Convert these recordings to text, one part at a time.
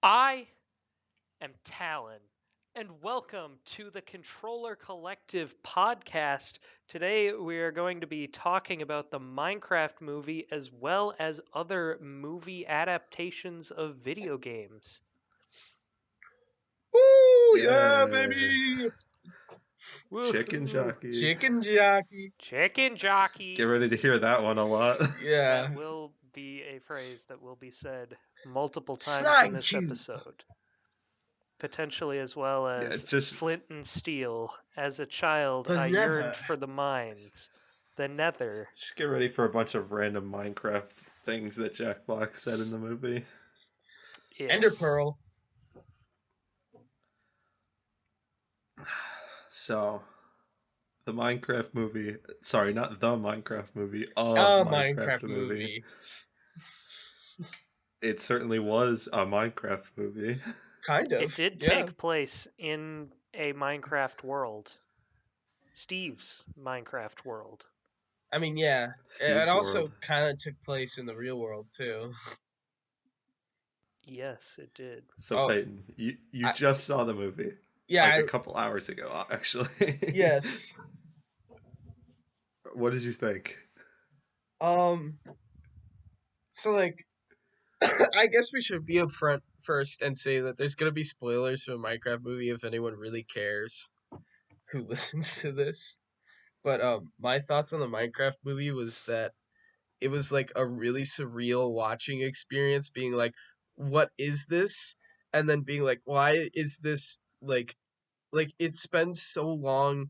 I am Talon, and welcome to the Controller Collective podcast. Today, we are going to be talking about the Minecraft movie as well as other movie adaptations of video games. Woo! Yeah, Yay. baby! Chicken Woohoo! Jockey. Chicken Jockey. Chicken Get Jockey! ready to hear that one a lot. That Yeah. will be a phrase that will be said multiple times in Slime this cube. episode. Potentially as well Yeah, as just flint and steel. As a child, The I Nether. yearned for the mines, the Nether. just get ready for a bunch of random Minecraft things that Jack Black said in the movie. Yes. Ender Pearl. So, the Minecraft movie. Sorry, not the Minecraft movie. A Minecraft movie. It certainly was a Minecraft movie. Kind of. It did Yeah. take place in a Minecraft world. Steve's Minecraft world. I mean, yeah. Steve's It also World. kind of took place in the real world, too. Yes, it did. So, Oh, Peyton, you I- just saw the movie. Yeah. Like a couple hours ago, actually. Yes. What did you think? So, like, I guess we should be upfront first and say that there's going to be spoilers for a Minecraft movie if anyone really cares who listens to this. But my thoughts on the Minecraft movie was that it was like a really surreal watching experience, being like, what is this? And then being like, why is this like it spends so long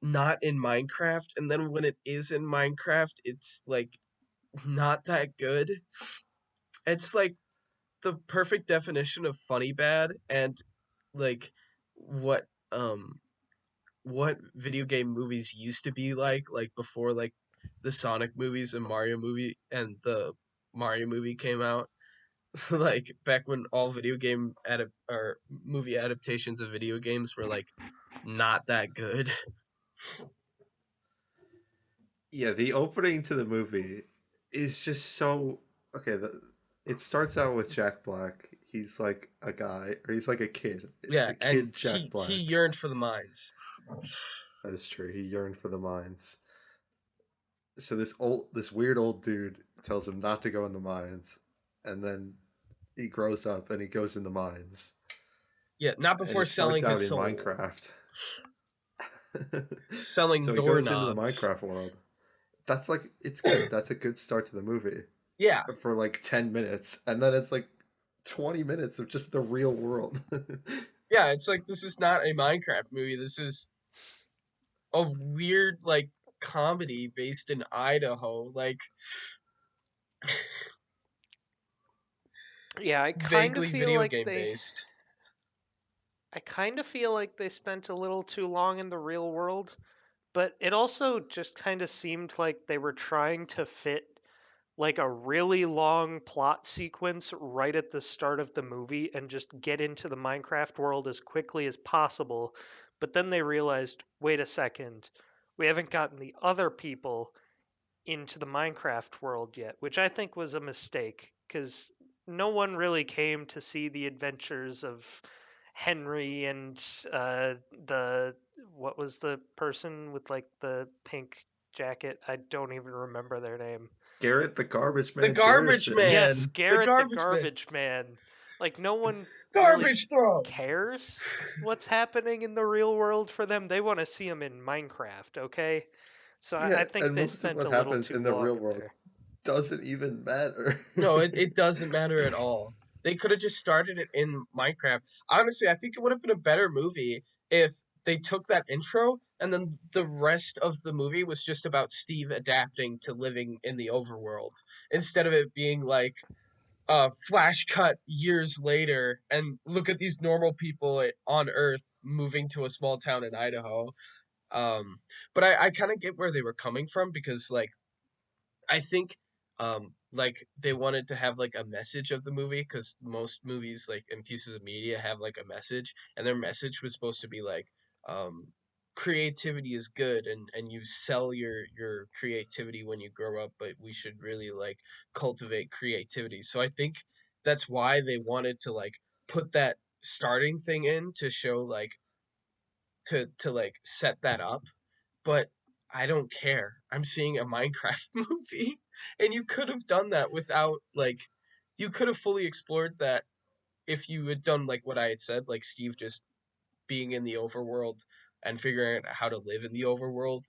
not in Minecraft, and then when it is in Minecraft, it's like not that good. It's like the perfect definition of funny bad, and like what um what video game movies used to be like before like the Sonic movies and the Mario movie came out. Like back when all video game or movie adaptations of video games were like not that good. Yeah, the opening to the movie is just so okay. It starts out with Jack Black. He's like a guy, or he's like a kid. Yeah, The and kid Jack Black. he yearned for the mines. That is true. He yearned for the mines. So this weird old dude tells him not to go in the mines, and then he grows up and he goes in the mines. Yeah, not And before he starts selling out his in soul. Minecraft. Selling So he goes into the doorknobs. Minecraft world. That's like it's good. That's a good start to the movie. Yeah, For like 10 minutes, and then it's like 20 minutes of just the real world. yeah, it's like this is not a Minecraft movie. This is a weird like comedy based in Idaho, like Yeah, I kind of vaguely feel video like game they based. I kind of feel like they spent a little too long in the real world, but it also just kind of seemed like they were trying to fit like a really long plot sequence right at the start of the movie and just get into the Minecraft world as quickly as possible. But then they realized, wait a second, we haven't gotten the other people into the Minecraft world yet, which I think was a mistake because no one really came to see the adventures of Henry and the what was the person with like the pink jacket? I don't even remember their name. Garrett the Garbage The Man Garbage Garrison. Yes, Man. The Garrett the Garbage Man. Garbage Man. Like no one really Garbage throw. cares what's happening in the real world for them. They want to see him in Minecraft, okay? So I Yeah, think and they most of spent what a little happens too in the long real in world there. doesn't even matter. No, it doesn't matter at all. They could have just started it in Minecraft. Honestly, I think it would have been a better movie if they took that intro and then the rest of the movie was just about Steve adapting to living in the overworld instead of it being like flash cut years later and look at these normal people on Earth moving to a small town in Idaho. But I kind of get where they were coming from because like I think like they wanted to have like a message of the movie because most movies like and pieces of media have like a message, and their message was supposed to be like um creativity is good, and you sell your creativity when you grow up, but we should really like cultivate creativity. So I think that's why they wanted to like put that starting thing in to show like to like set that up. But I don't care. I'm seeing a Minecraft movie, and you could have done that without like you could have fully explored that if you had done like what I had said, like Steve just being in the overworld and figuring out how to live in the overworld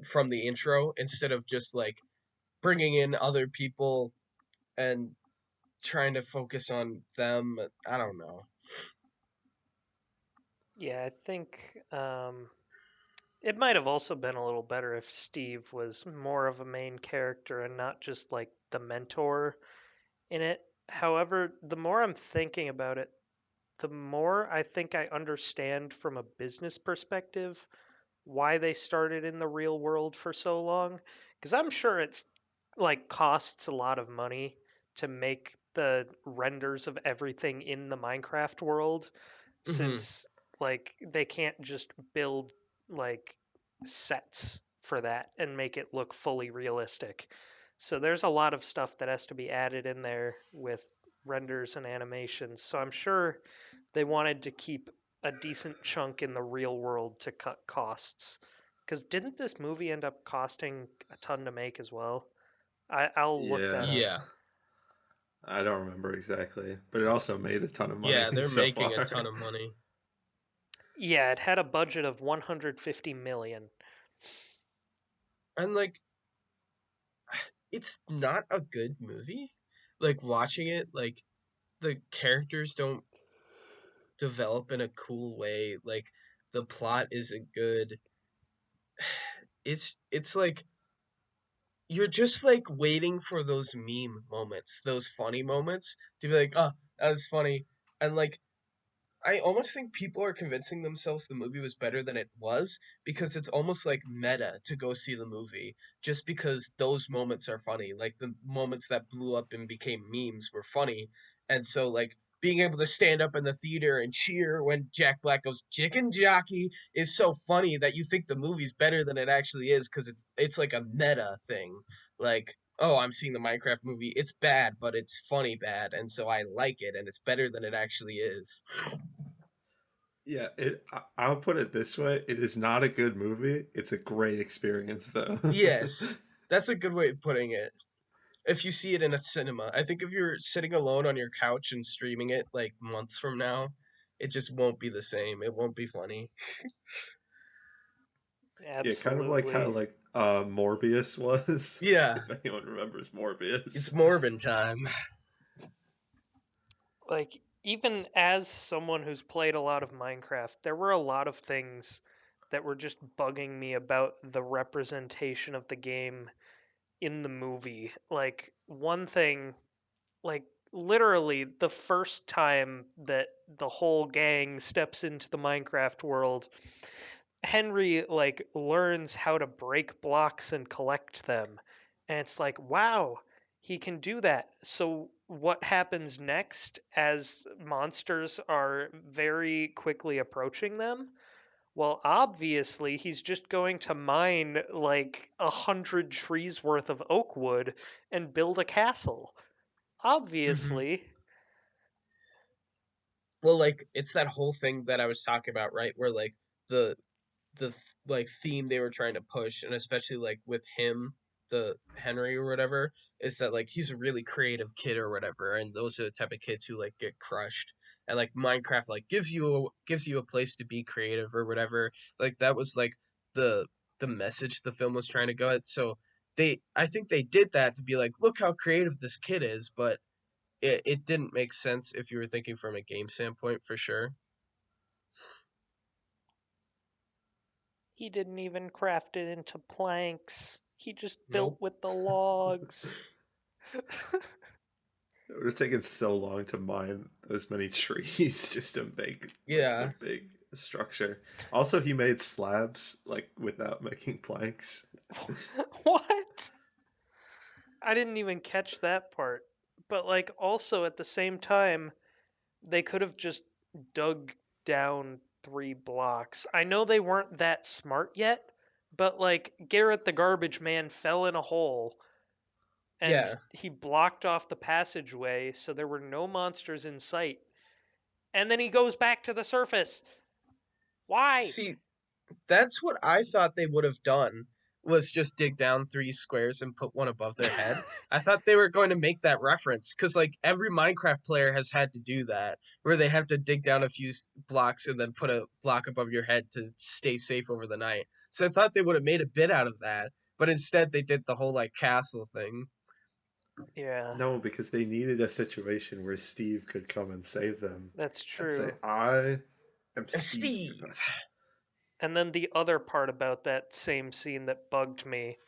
from the intro instead of just like bringing in other people and trying to focus on them. I don't know. Yeah, I think it might have also been a little better if Steve was more of a main character and not just like the mentor in it. However, the more I'm thinking about it, the more I think I understand from a business perspective why they started in the real world for so long. Because I'm sure it's like costs a lot of money to make the renders of everything in the Minecraft world, Hmm. since like they can't just build like sets for that and make it look fully realistic. So there's a lot of stuff that has to be added in there with renders and animations. So I'm sure they wanted to keep a decent chunk in the real world to cut costs. Because didn't this movie end up costing a ton to make as well? I'll look that Yeah, up. Yeah, I don't remember exactly, but it also made a ton of money yeah, they're so making a far. ton of money, Yeah, it had a budget of 150 million. and like it's not a good movie. Like watching it, like the characters don't develop in a cool way. Like the plot isn't good. It's like you're just like waiting for those meme moments, those funny moments to be like, oh, that was funny. And like I almost think people are convincing themselves the movie was better than it was because it's almost like meta to go see the movie just because those moments are funny. Like the moments that blew up and became memes were funny. And so like being able to stand up in the theater and cheer when Jack Black goes Chicken Jockey is so funny that you think the movie's better than it actually is because it's like a meta thing. Like, oh, I'm seeing the Minecraft movie. It's bad, but it's funny bad, and so I like it and it's better than it actually is. Yeah, I'll put it this way: it is not a good movie. It's a great experience, though. Yes, that's a good way of putting it. If you see it in a cinema, I think if you're sitting alone on your couch and streaming it like months from now, it just won't be the same. It won't be funny. Yeah, kind of like how Absolutely. like Morbius was, Yeah, if anyone remembers it's Morbius. Morbin time. Like, even as someone who's played a lot of Minecraft, there were a lot of things that were just bugging me about the representation of the game in the movie. Like, one thing, like, literally the first time that the whole gang steps into the Minecraft world, Henry like learns how to break blocks and collect them. And it's like, wow, he can do that. So what happens next as monsters are very quickly approaching them? Well, obviously, he's just going to mine like 100 trees worth of oak wood and build a castle. Hmm. Obviously. Well, like it's that whole thing that I was talking about, right? Where like the like theme they were trying to push, and especially like with him, the Henry or whatever, is that like he's a really creative kid or whatever, and those are the type of kids who like get crushed. And like Minecraft like gives you a place to be creative or whatever. Like that was like the the message the film was trying to go at. So I think they did that to be like, look how creative this kid is, but it didn't make sense if you were thinking from a game standpoint for sure. He didn't even craft it into planks. He just built Nope. with the logs. It would have taken so long to mine those many trees just to make like a Yeah. big structure. Also, he made slabs like without making planks. What? I didn't even catch that part. But like also at the same time, they could have just dug down 3 blocks. I know they weren't that smart yet, but like Garrett the garbage man fell in a hole and Yeah. he blocked off the passageway so there were no monsters in sight. And then he goes back to the surface. Why? See, that's what I thought they would have done, was just dig down 3 squares and put one above their head. I thought they were going to make that reference because like every Minecraft player has had to do that, where they have to dig down a few blocks and then put a block above your head to stay safe over the night. So I thought they would have made a bit out of that, but instead they did the whole like castle thing. Yeah, No, because they needed a situation where Steve could come and save them that's and say, true. I am Steve. Steve. And then the other part about that same scene that bugged me,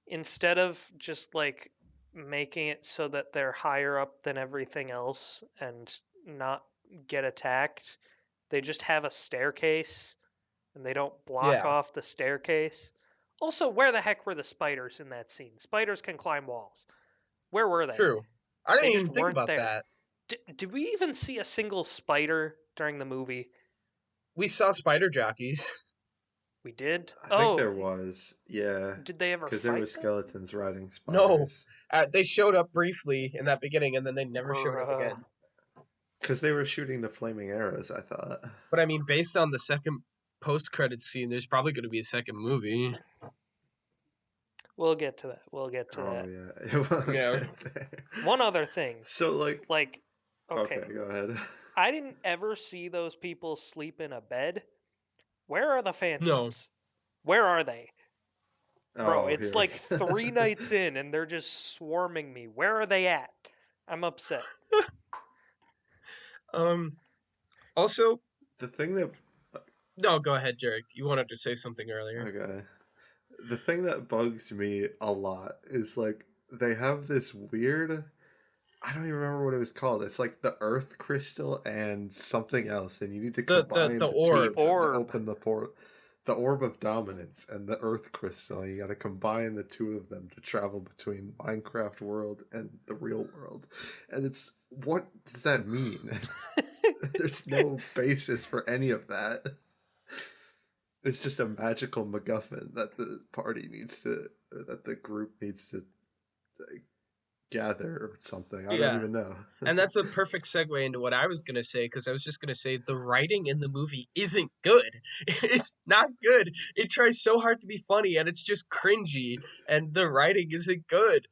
instead of just like making it so that they're higher up than everything else and not get attacked, they just have a staircase and they don't block Yeah, off the staircase. Also, where the heck were the spiders in that scene? Spiders can climb walls. Where were they? true. I They didn't just even think weren't about there. that. Did we even see a single spider during the movie? We saw spider jockeys. We did? I think Oh, there was, yeah, did they ever because there were fight them? skeletons riding No, spiders. they showed up briefly in that beginning, and then they never showed up Bruh. again. Because they were shooting the flaming arrows, I thought. But I mean, based on the second post-credit scene, there's probably going to be a second movie. We'll get to that. We'll get to Oh, that. yeah. We'll Yeah. get there. One other thing. So, like, Like, okay, okay, go ahead. I didn't ever see those people sleep in a bed. Where are the No. phantoms? Where are they? Bro, Oh, it's here. like 3 nights in and they're just swarming me. Where are they at? I'm upset. Um. Also, The thing that. no, go ahead, Jarek. You wanted to say something earlier. Okay. The thing that bugs me a lot is, like, they have this weird. I don't even remember what it was called. It's like the earth crystal and something else, and you need to combine The the two The of orb. them to orb. open the port. The orb of dominance and the earth crystal. You got to combine the two of them to travel between Minecraft world and the real world. And it's, what does that mean? There's no basis for any of that. It's just a magical MacGuffin that the party needs to, or that the group needs to gather or something. I don't Yeah. even know. And that's a perfect segue into what I was going to say, because I was just going to say the writing in the movie isn't good. It's not good. It tries so hard to be funny, and it's just cringy, and the writing isn't good.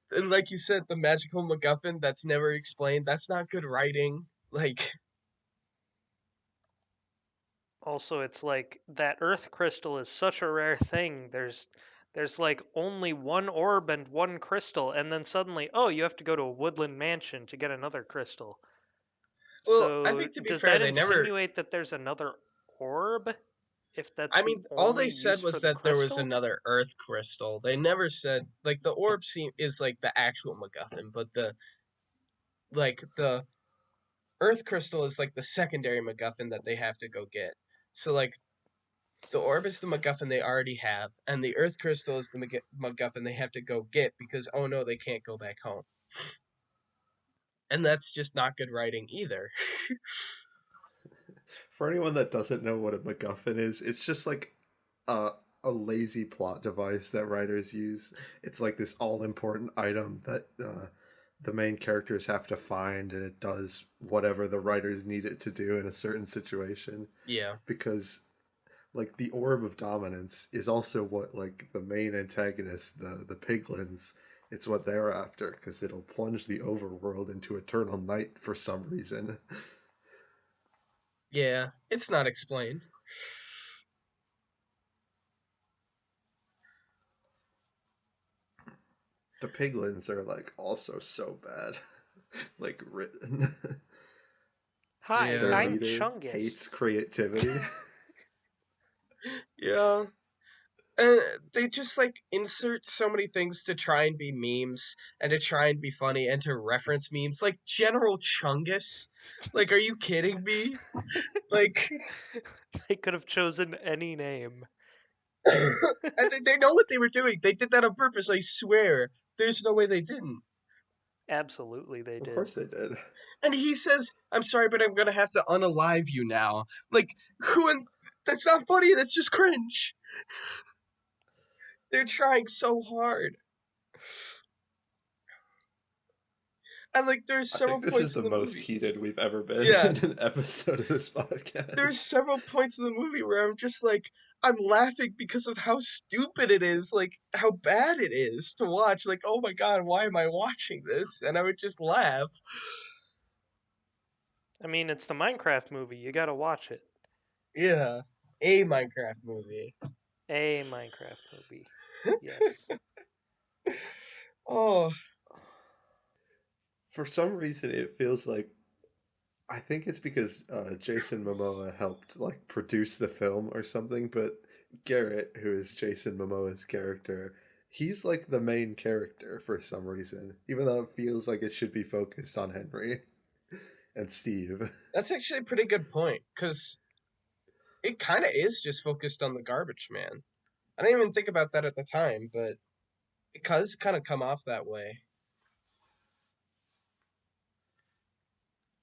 And like you said, the magical MacGuffin that's never explained, that's not good writing. Like, Also, it's like that earth crystal is such a rare thing. There's like only one orb and one crystal, and then suddenly, oh, you have to go to a woodland mansion to get another crystal. well, I So, think to be does fair, that they never. insinuate that there's another orb? If that's I the mean, all they only said use was for the that there was crystal? another Earth crystal. They never said like the orb is like the actual MacGuffin, but the Earth crystal is like the secondary MacGuffin that they have to go get. So like the orb is the MacGuffin they already have, and the Earth crystal is the MacGuffin they have to go get because oh no, they can't go back home. And that's just not good writing either. For anyone that doesn't know what a MacGuffin is, it's just like a a lazy plot device that writers use. It's like this all important item that the main characters have to find, and it does whatever the writers need it to do in a certain situation. Yeah. Because like the orb of dominance is also what like the main antagonist, the piglins, it's what they're after because it'll plunge the overworld into eternal night for some reason. Yeah. It's not explained. The piglins are like also so bad, like written. Hi, Yeah. Their I'm leader Chungus. hates creativity. Yeah. Uh, they just like insert so many things to try and be memes and to try and be funny and to reference memes like General Chungus. Like, are you kidding me? Like, They could have chosen any name. and they know what they were doing. They did that on purpose, I swear. There's no way they didn't. Absolutely, they Of did. course they did. And he says, I'm sorry, but I'm gonna have to unalive you now. Like, who and that's not funny, that's just cringe. They're trying so hard. And like there's I several think this is points the in the most movie. heated we've ever been Yeah, in an episode of this there's podcast. several points in the movie where I'm just like I'm laughing because of how stupid it is, like how bad it is to watch. Like, oh my god, why am I watching this? And I would just laugh. I mean, it's the Minecraft movie. You gotta watch it. Yeah. A Minecraft movie. A Minecraft movie. Yes. Oh, For some reason, it feels like I think it's because Jason Momoa helped like produce the film or something. But Garrett, who is Jason Momoa's character, he's like the main character for some reason, even though it feels like it should be focused on Henry and Steve. that's actually a pretty good point, because it kind of is just focused on the garbage man. I didn't even think about that at the time, but it does kind of come off that way.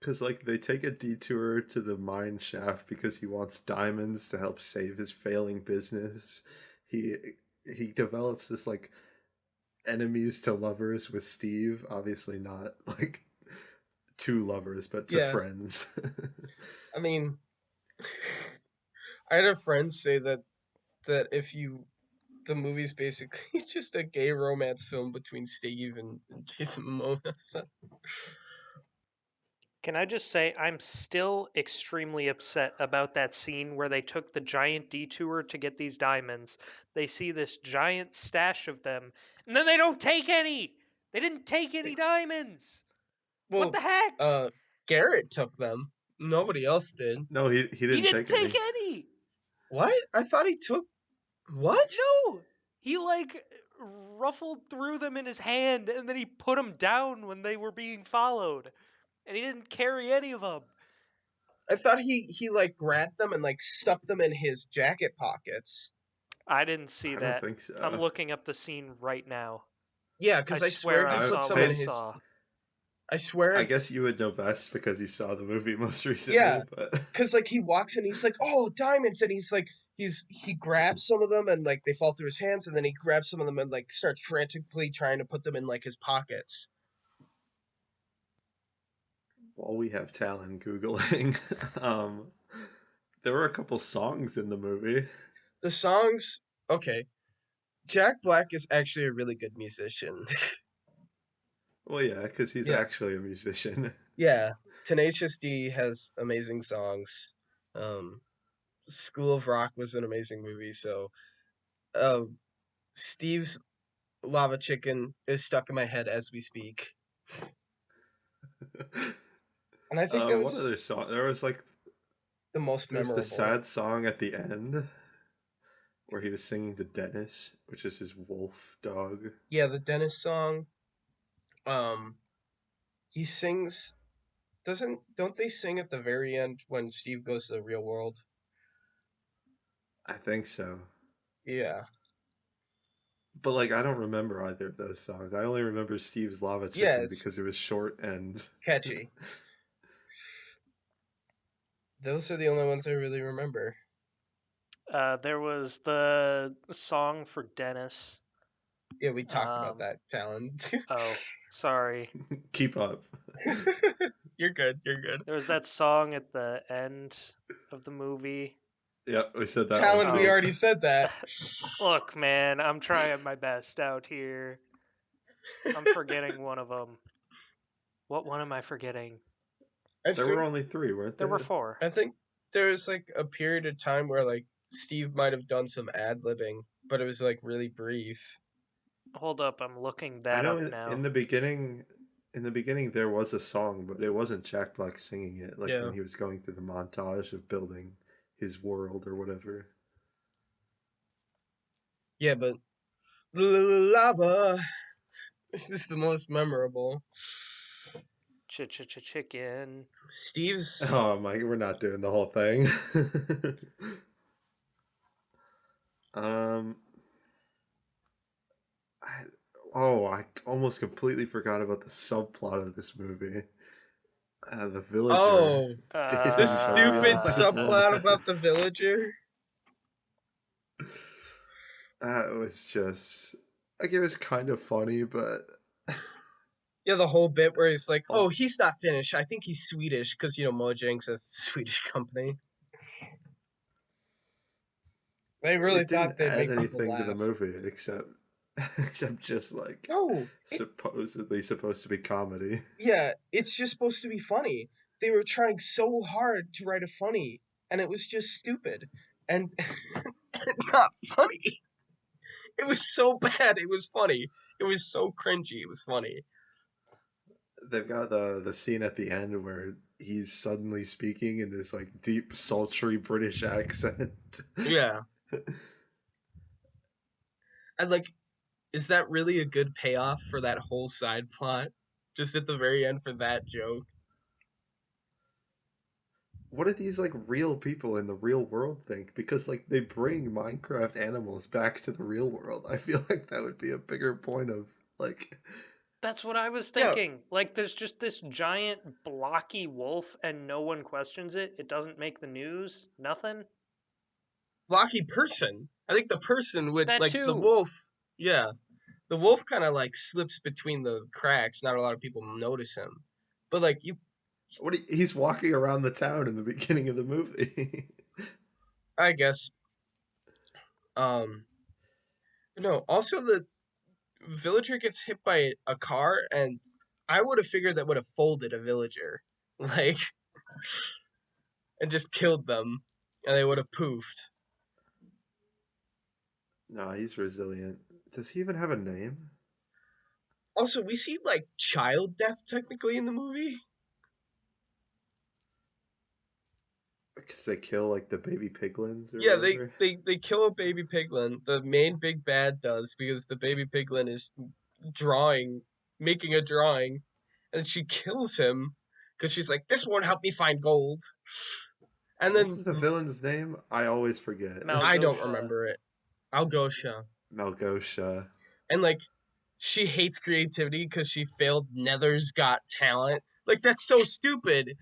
Because like they take a detour to the mine shaft because he wants diamonds to help save his failing business. He he develops this like enemies to lovers with Steve. Obviously not like two lovers, but to Yeah, friends. I mean, I had a friend say that if you the movie's basically just a gay romance film between Steve and Jason Momoa. So, Can I just say, I'm still extremely upset about that scene where they took the giant detour to get these diamonds. They see this giant stash of them, and then they don't take any! They didn't take any diamonds! What well, the heck? uh, Garrett took them. Nobody else did. No, he He didn't didn't take take any. any! What? I thought he took. What? No! He, like, ruffled through them in his hand, and then he put them down when they were being followed. And he didn't carry any of them. I thought he like grabbed them and like stuffed them in his jacket pockets. I didn't see I don't that. think I'm so. looking up the scene right now. Yeah, I because I swear swear I he I put saw some what I, in I his. saw. I swear. I guess you would know best because you saw the movie most Yeah, recently, but because like he walks in, he's like, "Oh, diamonds," and he's like, he grabs some of them and like they fall through his hands, and then he grabs some of them and like starts frantically trying to put them in like his pockets. while we have Talon Googling, um, there were a couple songs in the movie. The songs, okay. Jack Black is actually a really good musician. Well, yeah, because he's Yeah, actually a musician. yeah. Tenacious D has amazing songs. Um, School of Rock was an amazing movie. So, uh, Steve's Lava Chicken is stuck in my head as we speak, and I think that What was other song? There was like the most there was the memorable. sad song at the end where he was singing to Dennis, which is his wolf dog. Yeah, the Dennis song. Um, he sings. Don't they sing at the very end when Steve goes to the real world? I think so. Yeah, But like I don't remember either of those songs. I only remember Steve's Lava yeah, Chicken it's because it was short and catchy. Those are the only ones I really remember. There was the song for Dennis. Yeah, we talked about Um, that, Talon. oh, sorry. keep up. You're good. You're good. There was that song at the end of the movie. Yeah, we said that one Talon, we too. Oh, already said that. look, man, I'm trying my best out here. I'm forgetting one of them. What one am I forgetting? I There were think only three, weren't There were there? four. I think there's like a period of time where like Steve might have done some ad libbing, but it was like really brief. Hold up, I'm looking I that know up now. in the beginning there was a song, but it wasn't Jack Black singing it. Like Yeah. when he was going through the montage of building his world or whatever. Yeah, but lava is the most memorable. Chicken. Steve's. Oh my, we're not doing the whole thing. um, I, I almost completely forgot about the subplot of this movie. The villager Oh, dating the the real stupid life subplot woman. about the villager. That was just like it was kind of funny, but Yeah, the whole bit where he's like, Like "Oh, he's not Finnish. I think he's Swedish because Mojang's a Swedish company." They really it thought didn't they'd add make people anything to the laugh. movie except except just like No, supposedly supposed to be comedy. yeah, it's just supposed to be funny. They were trying so hard to write a funny, and it was just stupid and not funny. It was so bad. It was funny. It was so cringy. It was funny. They've got the scene at the end where he's suddenly speaking in this like deep, sultry British accent. Yeah, and like, is that really a good payoff for that whole side plot? Just at the very end for that joke. What do these like real people in the real world think? Because like they bring Minecraft animals back to the real world. I feel like that would be a bigger point of like That's what I was Yeah, thinking. Like, there's just this giant blocky wolf, and no one questions it. It doesn't make the news. Nothing. blocky person. I think the person would That like the too. wolf. Yeah, the wolf kind of like slips between the cracks. Not a lot of people notice him, but like you, he's walking around the town in the beginning of the movie. I guess. Um, no. Also, the villager gets hit by a car, and I would have figured that would have folded a villager, like, and just killed them, and they would have poofed. No, he's resilient. Does he even have a name? Also, we see like child death technically in the movie. Because they kill like the baby piglins or Yeah, whatever. they kill a baby piglin. The main big bad does because the baby piglin is drawing, making a drawing, and she kills him because she's like, "This won't help me find gold." And What then was the villain's name? I always forget. I don't Malgosha. remember it. Algosha. Malgosha. And like she hates creativity because she failed Nether's Got Talent. Like that's so stupid.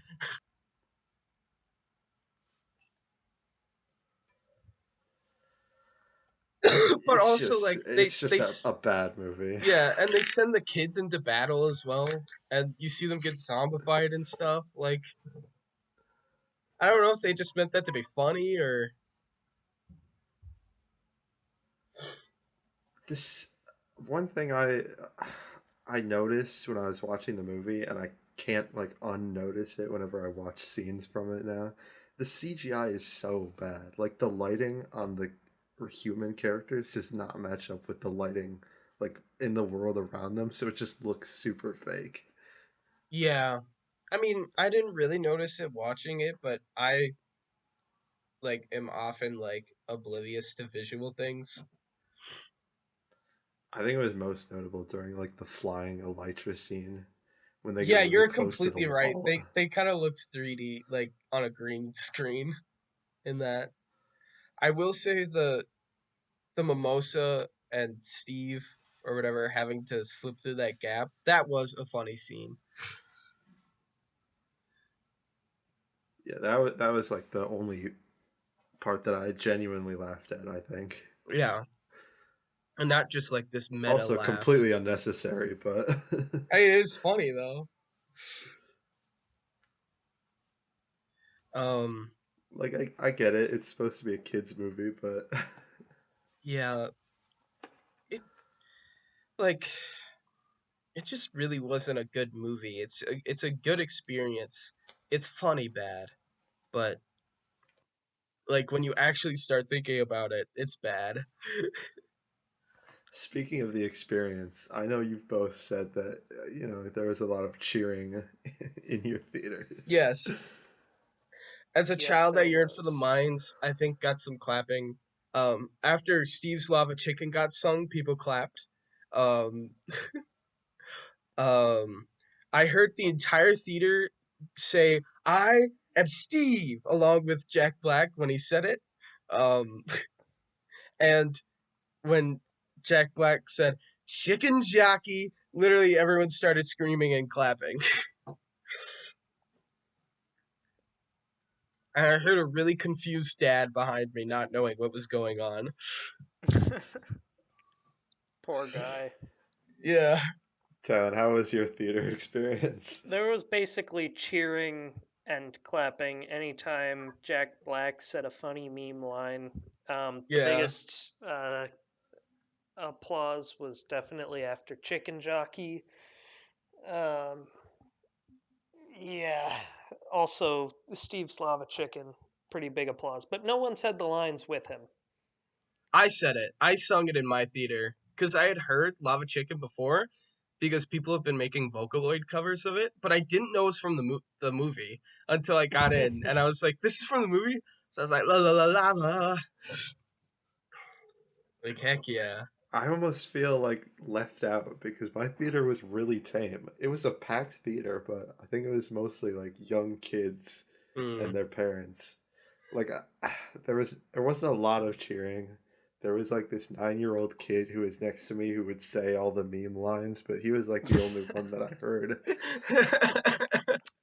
But also like It's just a bad movie. yeah, and they send the kids into battle as well, and you see them get zombified and stuff. Like I don't know if they just meant that to be funny or This one thing I noticed when I was watching the movie, and I can't like unnotice it whenever I watch scenes from it now. The CGI is so bad. Like the lighting on the human characters does not match up with the lighting like in the world around them, so it just looks super fake. yeah. I mean, I didn't really notice it watching it, but I like am often like oblivious to visual things. I think it was most notable during like the flying elytra scene when they get Yeah, really you're close to the completely right. wall. They kind of looked 3D like on a green screen in that. I will say the mimosa and Steve or whatever having to slip through that gap, that was a funny scene. Yeah, that was like the only part that I genuinely laughed at, I think. Yeah. And not just like this meta Also laugh. completely unnecessary, but Hey, it is funny though. Um like I get it. It's supposed to be a kids movie, but yeah, it like it just really wasn't a good movie. It's a good experience. It's funny bad, but like when you actually start thinking about it, it's bad. speaking of the experience, I know you've both said that there was a lot of cheering in your theaters. Yes. As a Yes, child I there yearned for the was. mines. I think got some clapping. After Steve's Lava Chicken got sung, people clapped. Um um I heard the entire theater say, "I am Steve," along with Jack Black when he said it. Um and when Jack Black said "Chicken Jockey," literally everyone started screaming and clapping. And I heard a really confused dad behind me, not knowing what was going on. Poor guy. Yeah. Talon, how was your theater experience? There was basically cheering and clapping anytime Jack Black said a funny meme line. The Yeah, biggest applause was definitely after Chicken Jockey. Um, yeah. Also, Steve Slava Chicken, pretty big applause. But no one said the lines with him. I said it. I sung it in my theater because I had heard Lava Chicken before because people have been making Vocaloid covers of it, but I didn't know it was from the movie until I got in, and I was like, "This is from the movie." So I was like, "La la la la la," like heck yeah. I almost feel like left out because my theater was really tame. It was a packed theater, but I think it was mostly like young kids and Mm. their parents. Like there wasn't a lot of cheering. There was like this 9-year-old kid who was next to me who would say all the meme lines, but he was like the only one that I heard.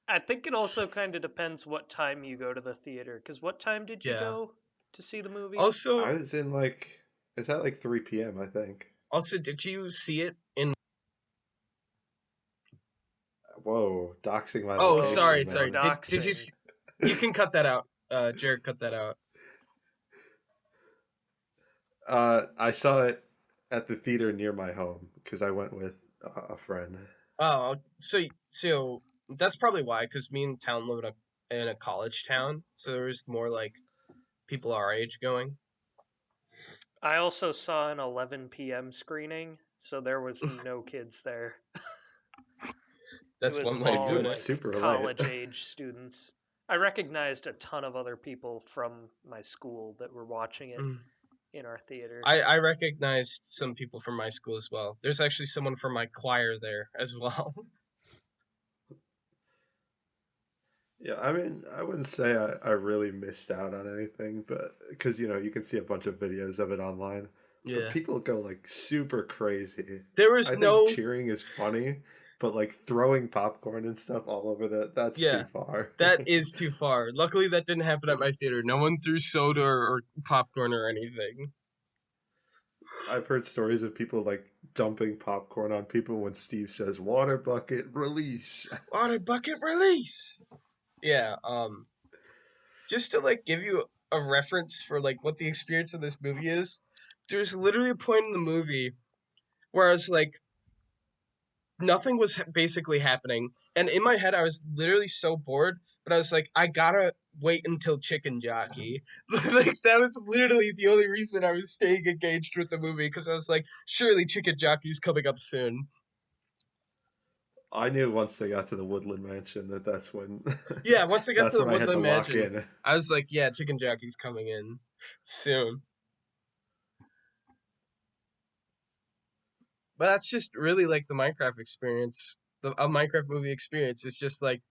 I think it also kind of depends what time you go to the theater. Because what time did you Yeah. go to see the movie? Also, I was in like it's at like 3 p.m. I think. did you see it in? Whoa, doxing my Oh, Whoa, sorry, location, no sorry. man. Did you doxing. see? You can cut that out. Jared, cut that out. I saw it at the theater near my home because I went with a friend. Oh, so that's probably why. Because me and Town live in a college town, so there was more like people our age going. I also saw an 11 p.m. screening, so there was no kids there. It That's was one way of all Oh, doing it's it. like super late. college age students. I recognized a ton of other people from my school that were watching it Mm. in our theater. I recognized some people from my school as well. There's actually someone from my choir there as well. Yeah, I mean, I wouldn't say I really missed out on anything, but because you can see a bunch of videos of it online, but Yeah. people go like super crazy. There was I think no. cheering is funny, but like throwing popcorn and stuff all over that's too Yeah, far. that is too far. Luckily, that didn't happen at my theater. No one threw soda or popcorn or anything. I've heard stories of people like dumping popcorn on people when Steve says "water bucket release." Water bucket release. Yeah. Just to like give you a reference for like what the experience of this movie is. There's literally a point in the movie where I was like, nothing was basically happening, and in my head, I was literally so bored. But I was like, I gotta wait until Chicken Jockey. Like that was literally the only reason I was staying engaged with the movie because I was like, surely Chicken Jockey's coming up soon. I knew once they got to the Woodland Mansion that's when Yeah, once I got to that's the when I had to Woodland lock Mansion, in. I was like, yeah, Chicken Jockey's coming in soon. But that's just really like the Minecraft experience. A Minecraft movie experience is just like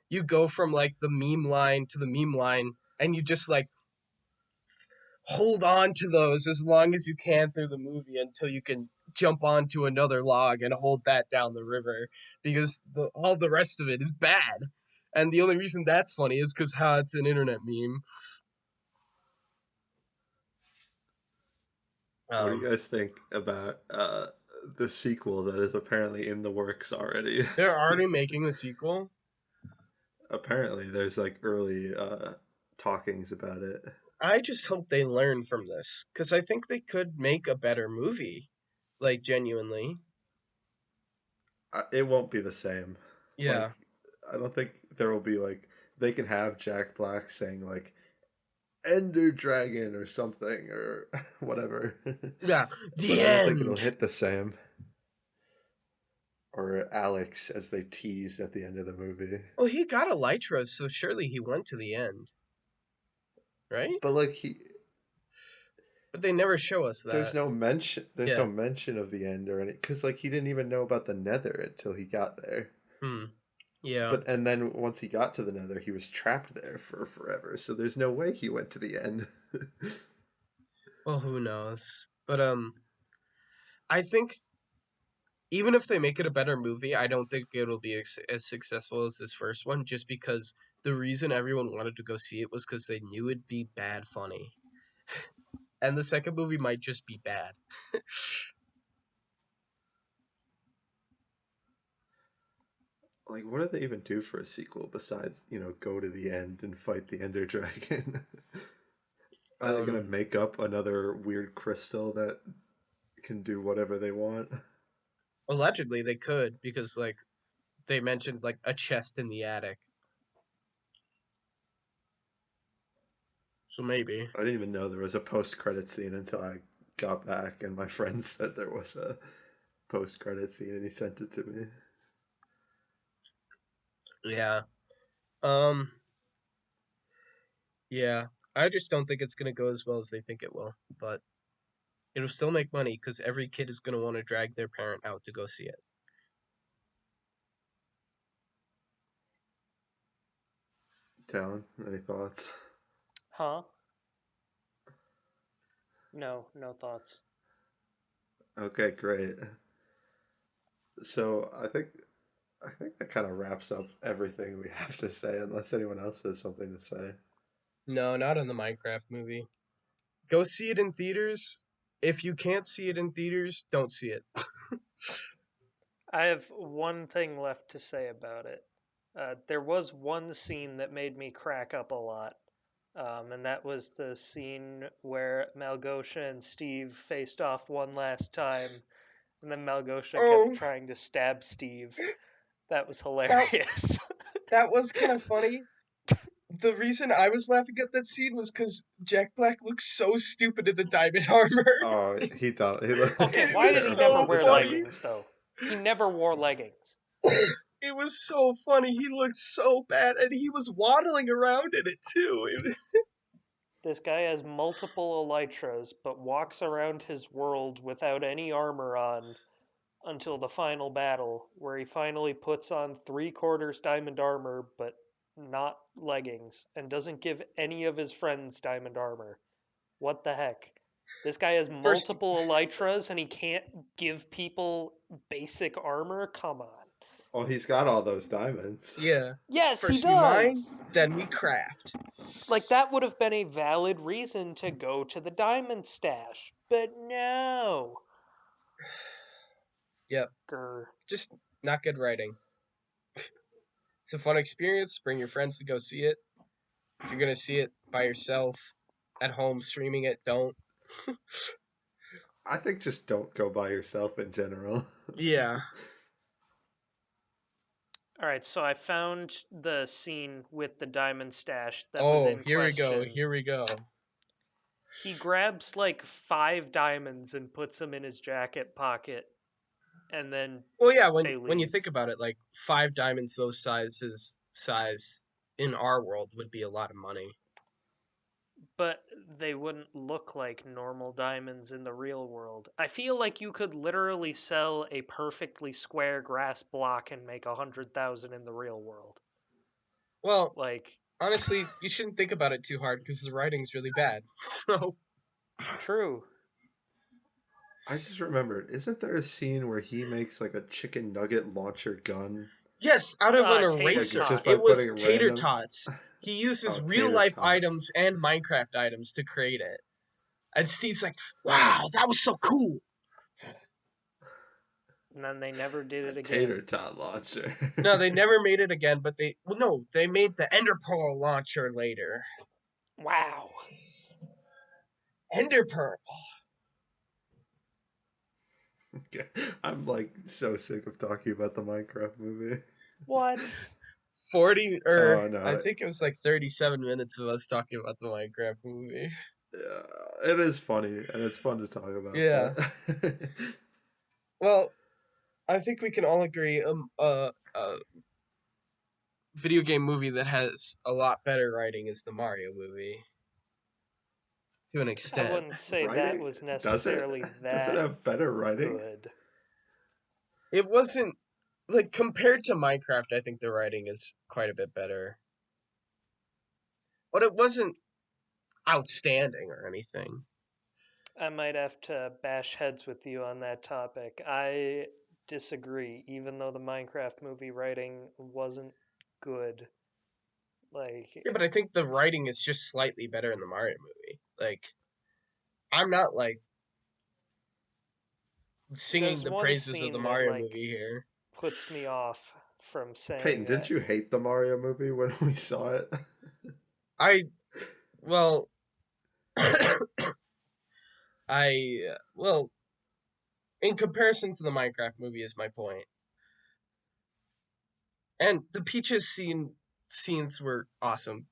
you go from like the meme line to the meme line, and you just like hold on to those as long as you can through the movie until you can jump onto another log and hold that down the river because all the rest of it is bad. And the only reason that's funny is because how it's an internet meme. What do you Um, guys think about the sequel that is apparently in the works already? they're already making the sequel. Apparently, there's like early talkings about it. I just hope they learn from this because I think they could make a better movie, like genuinely. It won't be the same. Yeah, Like, I don't think there will be like they can have Jack Black saying like Ender Dragon or something or whatever, yeah. but The I don't think it'll end. hit the same. Or Alex, as they teased at the end of the movie. Well, he got elytras, so surely he went to the end, right? But like he, But they never show us there's that. no mention. There's Yeah. no mention of the end or any because like he didn't even know about the Nether until he got there. Hmm. Yeah. But and then once he got to the Nether, he was trapped there for forever. So there's no way he went to the end. Well, who knows? But I think even if they make it a better movie, I don't think it'll be as successful as this first one, just because the reason everyone wanted to go see it was because they knew it'd be bad funny, and the second movie might just be bad. Like, what do they even do for a sequel besides, go to the end and fight the Ender Dragon? Are they gonna Um, make up another weird crystal that can do whatever they want? Allegedly they could because like they mentioned like a chest in the attic, so maybe. I didn't even know there was a post-credit scene until I got back, and my friend said there was a post-credit scene, and he sent it to me. Yeah. Um. Yeah. I just don't think it's gonna go as well as they think it will, but it'll still make money because every kid is gonna want to drag their parent out to go see it. Talon, any thoughts? Huh? No, no thoughts. Okay, great. So I think that kind of wraps up everything we have to say, unless anyone else has something to say. No, not in the Minecraft movie. Go see it in theaters. If you can't see it in theaters, don't see it. I have one thing left to say about it. There was one scene that made me crack up a lot, and that was the scene where Malgosha and Steve faced off one last time, and then Malgosha kept Oh, trying to stab Steve. That was that hilarious. that was kind of funny. The reason I was laughing at that scene was because Jack Black looks so stupid in the diamond armor. Oh, he thought he Okay, It looks why was did he terrible never all so the wear funny. time. leggings, though? He never wore leggings. It was so funny. He looked so bad, and he was waddling around in it too. This guy has multiple elytras, but walks around his world without any armor on until the final battle, where he finally puts on three-quarters diamond armor, but not leggings, and doesn't give any of his friends diamond armor. What the heck? This guy has First, multiple elytras and he can't give people basic armor? Come on. Well, he's got all those diamonds. yeah. Yes, he First we mine, does. then we craft. Like, that would have been a valid reason to go to the diamond stash. But no. Yep. Grr. Just not good writing. It's a fun experience. Bring your friends to go see it. If you're gonna see it by yourself at home streaming it, don't. I think just don't go by yourself in general. Yeah. All right, so I found the scene with the diamond stash that was Oh, in here we go. question. Here we go. He grabs like 5 diamonds and puts them in his jacket pocket, and then Well, yeah. they When you leave. think about it, like 5 diamonds those size in our world would be a lot of money. But they wouldn't look like normal diamonds in the real world. I feel like you could literally sell a perfectly square grass block and make 100,000 in the real world. Well, Like, honestly, you shouldn't think about it too hard because the writing's really bad. So true. I just remembered, isn't there a scene where he makes like a chicken nugget launcher gun? yes, out of an Tater Like eraser. just by It tots. was putting a tater random tots. He uses real tater life tots. items and Minecraft items to create it. And Steve's like, "Wow, that was so cool." And then they never did A it tater again. tot launcher. No, they never made it again, but they made the Ender Pearl launcher later. Wow. Ender Pearl. Okay. I'm like so sick of talking about the Minecraft movie. What? 40 or Oh I no. think it was like 37 minutes of us talking about the Minecraft movie. Yeah, it is funny and it's fun to talk about, Yeah. but Well, I think we can all agree a video game movie that has a lot better writing is the Mario movie to an I extent. wouldn't say that writing was does it necessarily does it that have better writing? good. It wasn't like compared to Minecraft, I think the writing is quite a bit better. But it wasn't outstanding or anything. I might have to bash heads with you on that topic. I disagree, even though the Minecraft movie writing wasn't good. Like, Yeah, but I think the writing is just slightly better in the Mario movie. Like I'm not like singing there's the one praises of the scene that, Mario like, movie here. puts me off from Peyton, saying didn't that. you hate the Mario movie when we saw it? I well, well, in comparison to the Minecraft movie, is my point. And the scenes were awesome.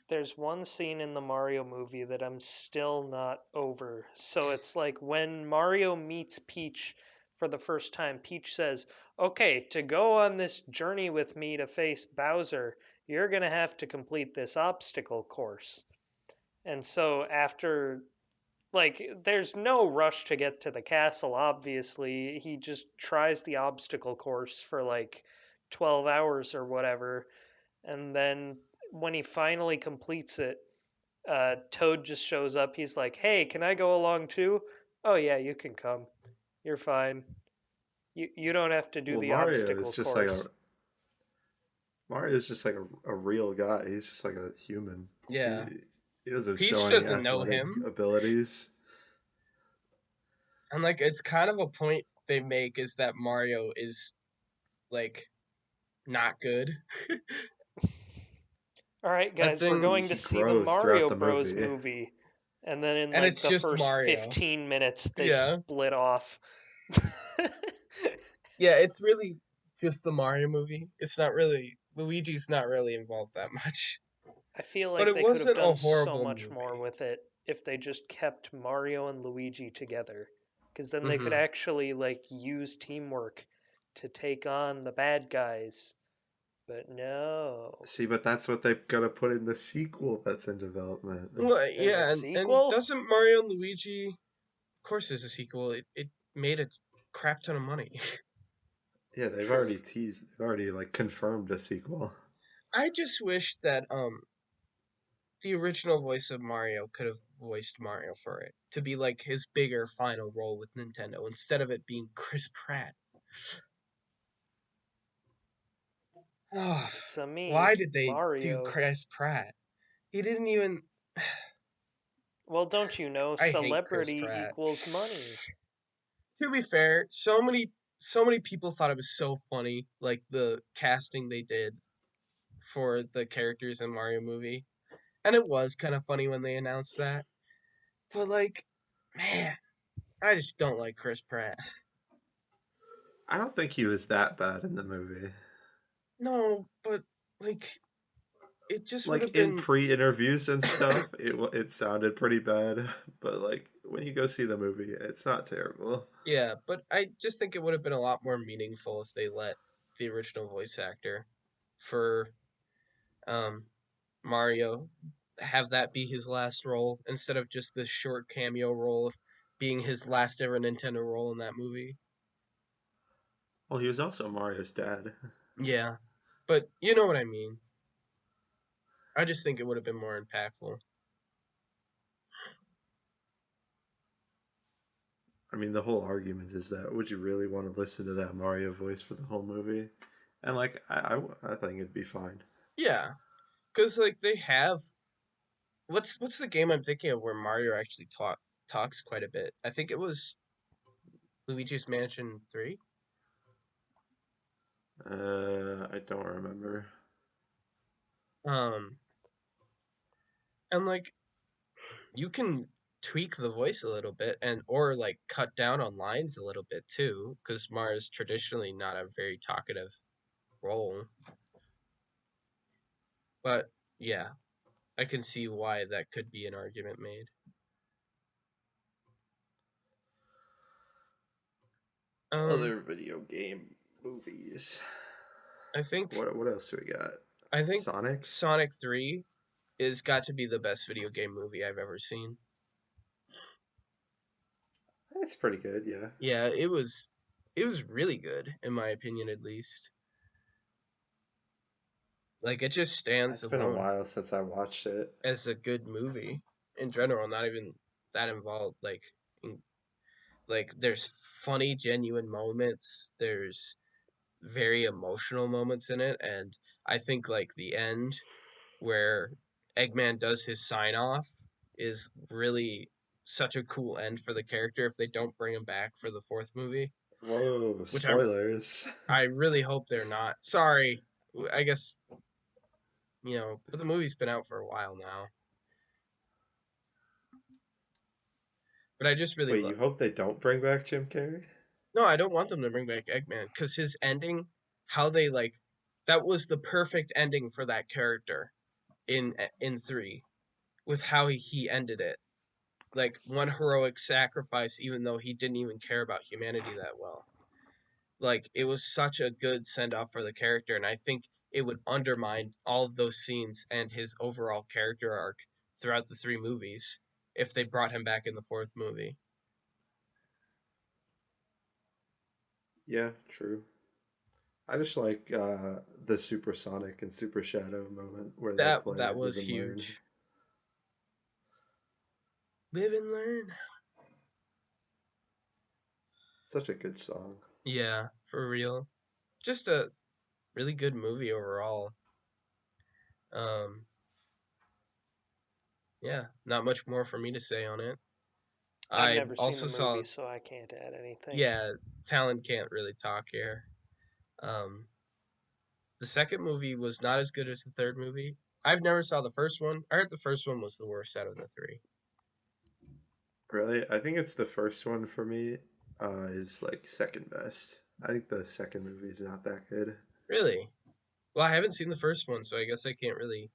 There's one scene in the Mario movie that I'm still not over. So it's like when Mario meets Peach for the first time, Peach says, "Okay, to go on this journey with me to face Bowser, you're going to have to complete this obstacle course." And so after there's no rush to get to the castle, obviously. He just tries the obstacle course for like 12 hours or whatever, and then when he finally completes it, Toad just shows up. He's like, "Hey, can I go along too?" "Oh yeah, you can come. You're fine. You don't have to do Well, the obstacle A course." Mario's just like a real guy. He's just like a human. Yeah. He doesn't show Peach any doesn't know athletic him. abilities. And like it's kind of a point they make is that Mario is like not good All right, at guys, we're going things. to He see the grows Mario throughout the Bros. movie. movie. And then in And like it's the just first Mario. 15 minutes, they Yeah. split off. Yeah, it's really just the Mario movie. It's not really Luigi's not really involved that much. I feel But like it they could have wasn't a done so horrible much more movie. with it if they just kept Mario and Luigi together. Because then they could Mhm. actually use teamwork to take on the bad guys. But no. See, but that's what they've got to put in the sequel that's in development. Well, There's a yeah, and sequel? doesn't Mario and Luigi, of course there's a sequel. It made a crap ton of money. Yeah, they've already teased. They've already like confirmed a sequel. I just wish that the original voice of Mario could have voiced Mario for it to be like his bigger final role with Nintendo instead of it being Chris Pratt. Oh, It's a why me, did they do Mario. Chris Pratt? He didn't even. Well, don't you know, I hate Chris celebrity Pratt. equals money. To be fair, so many people thought it was so funny, like the casting they did for the characters in Mario movie, and it was kind of funny when they announced that. But like, man, I just don't like Chris Pratt. I don't think he was that bad in the movie. No, but like, it just would Like have in been. pre-interviews and stuff, it sounded pretty bad. But like when you go see the movie, it's not terrible. Yeah, but I just think it would have been a lot more meaningful if they let the original voice actor for um Mario have that be his last role instead of just this short cameo role of being his last ever Nintendo role in that movie. Well, he was also Mario's dad. Yeah, but you know what I mean. I just think it would have been more impactful. I mean, the whole argument is that would you really want to listen to that Mario voice for the whole movie? And like, I think it'd be fine. Yeah, because like they have what's the game I'm thinking of where Mario actually talks quite a bit. I think it was Luigi's Mansion 3. I don't remember. Um, and like you can tweak the voice a little bit and or like cut down on lines a little bit too because Mario's traditionally not a very talkative role. But yeah, I can see why that could be an argument made. Um, Other video game movies. I think What else do we got? I think Sonic. Sonic 3 is got to be the best video game movie I've ever seen. That's pretty good. Yeah. Yeah, it was really good in my opinion at least. Like it just stands It's been a alone while since I watched it. as a good movie in general, not even that involved like there's funny genuine moments, there's very emotional moments in it, and I think like the end where Eggman does his sign off is really such a cool end for the character if they don't bring him back for the fourth movie. Whoa, which spoilers. I really hope they're not. Sorry, I guess but the movie's been out for a while now. But I just really Wait, you hope they don't bring back Jim Carrey? no, I don't want them to bring back Eggman because his ending, how they that was the perfect ending for that character in 3 with how he ended it. Like one heroic sacrifice, even though he didn't even care about humanity that well. Like it was such a good send off for the character, and I think it would undermine all of those scenes and his overall character arc throughout the 3 movies if they brought him back in the 4th movie. Yeah, true. I just like the supersonic and super shadow moment where they play That Live was and Learn. huge. Live and learn. Such a good song. Yeah, for real. Just a really good movie overall. Um, yeah, not much more for me to say on it. I've I never seen the also saw, movie, so I can't add anything. yeah, Talon can't really talk here. Um, the second movie was not as good as the third movie. I've never saw the first one. I heard the first one was the worst out of the 3. Really, I think it's the first one for me. Is like second best. I think the second movie is not that good. Really? Well, I haven't seen the first one, so I guess I can't really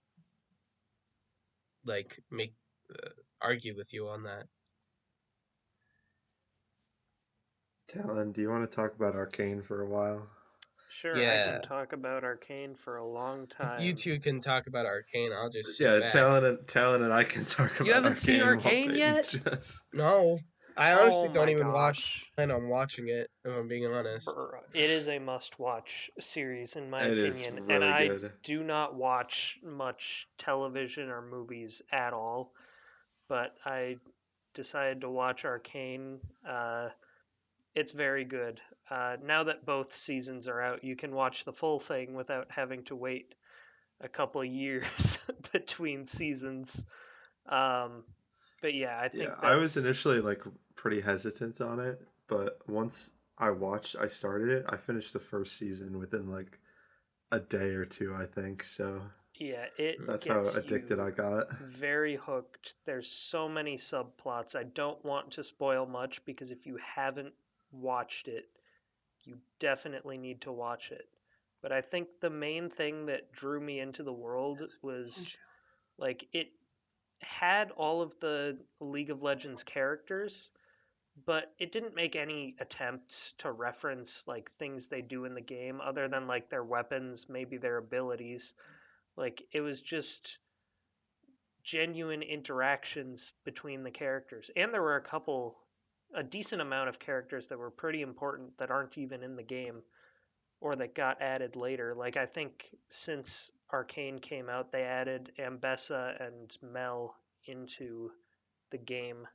make uh, argue with you on that. Talon, do you want to talk about Arcane for a while? Sure, I can Yeah, talk about Arcane for a long you time. two can talk about Arcane. I'll just sit Yeah, back. Talon and I can talk You about haven't seen Arcane while Arcane Peyton yet? just. No, I honestly Oh don't my even gosh. plan on watching it. If I'm being honest. It is a must watch series, in my It is opinion. And really I good. do not watch much television or movies at all, but I decided to watch Arcane. It's very good. Now that both seasons are out, you can watch the full thing without having to wait a couple of years between seasons. Um, but yeah, I Yeah, think I was that's initially like pretty hesitant on it, but once I started it, I finished the first season within like a day or two, I think. So yeah, it that's how gets addicted you I got. very hooked. There's so many subplots. I don't want to spoil much because if you haven't watched it, you definitely need to watch it. But I think the main thing that drew me into the world was like it had all of the League of Legends characters, but it didn't make any attempts to reference like things they do in the game other than like their weapons, maybe their abilities. Like it was just genuine interactions between the characters. And there were a decent amount of characters that were pretty important that aren't even in the game or that got added later. Like I think since Arcane came out, they added Ambessa and Mel into the game.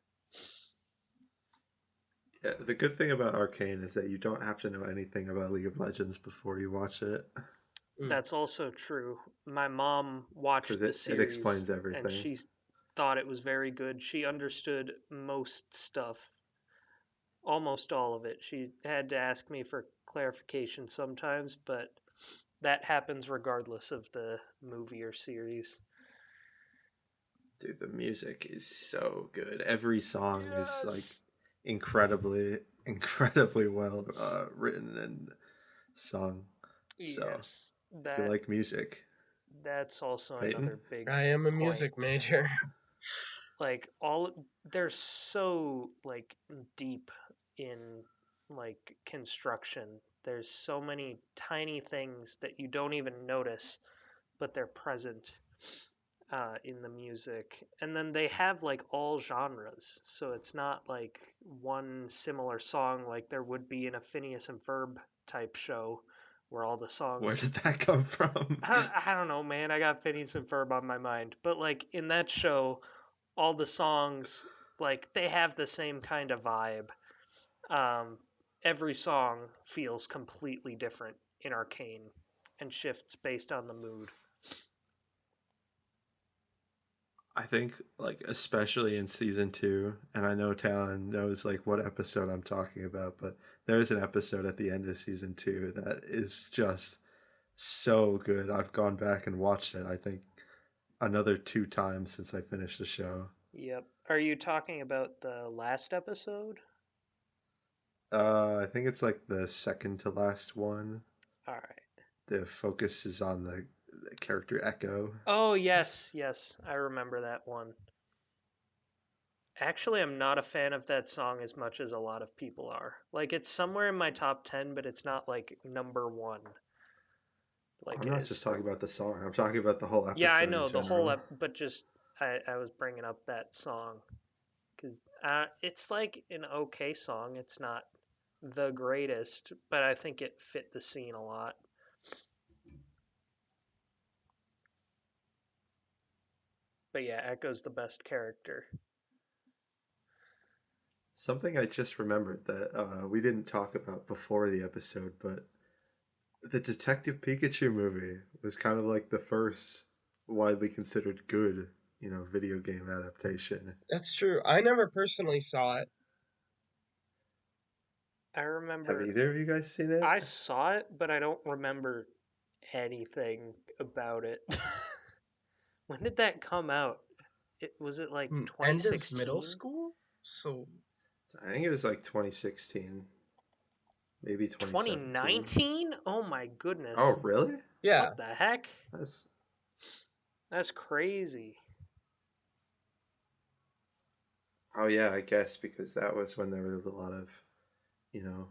Yeah, the good thing about Arcane is that you don't have to know anything about League of Legends before you watch it, Mm. That's also true. My mom watched because the it series explains and everything. she thought it was very good. She understood most stuff, almost all of it. She had to ask me for clarification sometimes, but that happens regardless of the movie or series. Dude, the music is so good. Every song is like Yes. incredibly, incredibly well written and sung. So Yes, if you like music, that's also Peyton. another big I am a music point. major. Like they're so like deep in like construction. There's so many tiny things that you don't even notice, but they're present in the music. And then they have like all genres, so it's not like one similar song like there would be in a Phineas and Ferb type show where all the Where did songs that come from? I don't know, man. I got Phineas and Ferb on my mind. But like in that show, all the songs like they have the same kind of vibe. Um, every song feels completely different in Arcane and shifts based on the mood. think like especially in season 2, and I know Talon knows like what episode I'm talking about, but there's an episode at the end of season 2 that is just so good. I've gone back and watched it, I think, another 2 times since I finished the show. Yep. Are you talking about the last episode? I think it's like the second to last one. All right. The focus is on the character Echo. Oh, yes, yes. I remember that one. Actually, I'm not a fan of that song as much as a lot of people are. Like, it's somewhere in my top 10, but it's not like number one like I'm it not is just for. talking about the song. I'm talking about the whole Yeah, I episode in know the whole general. but just I was bringing up that song because it's like an okay song. It's not the greatest, but I think it fit the scene a lot. But yeah, Echo's the best character. Something I just remembered that we didn't talk about before the episode, but the Detective Pikachu movie was kind of like the first widely considered good, video game adaptation. That's true. I never personally saw it. I Have remember either of you guys seen it? I saw it, but I don't remember anything about it. When did that come out? Was it like End of middle 2016? school? So, I think it was like 2016, maybe 2017. 2019? Oh my goodness. Oh, really? yeah. What the heck? That's That's crazy. Oh yeah, I guess because that was when there was a lot of, you know,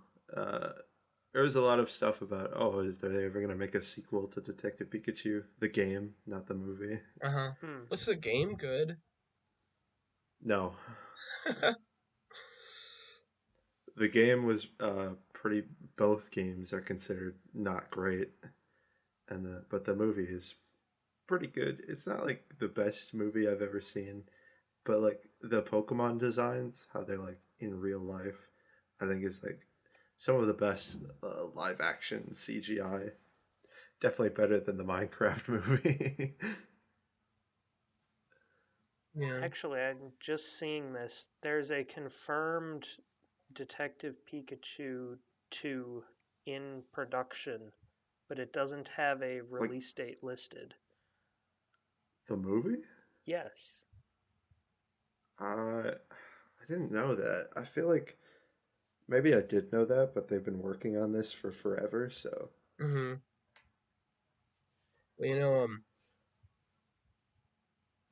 there was a lot of stuff about is they ever gonna make a sequel to Detective Pikachu, the game, not the movie? Uh-huh. Hmm. Was the game good? No, the game was pretty. Both games are considered not great, but the movie is pretty good. It's not like the best movie I've ever seen, but like the Pokemon designs, how they're like in real life, I think is like some of the best live action CGI. Definitely better than the Minecraft movie. Yeah. Actually, I'm just seeing this. There's a confirmed Detective Pikachu 2 in production, but it doesn't have a Like release date listed. the movie? Yes. I didn't know that. I feel like maybe I did know that, but they've been working on this for forever, so. Mm-hmm. Well,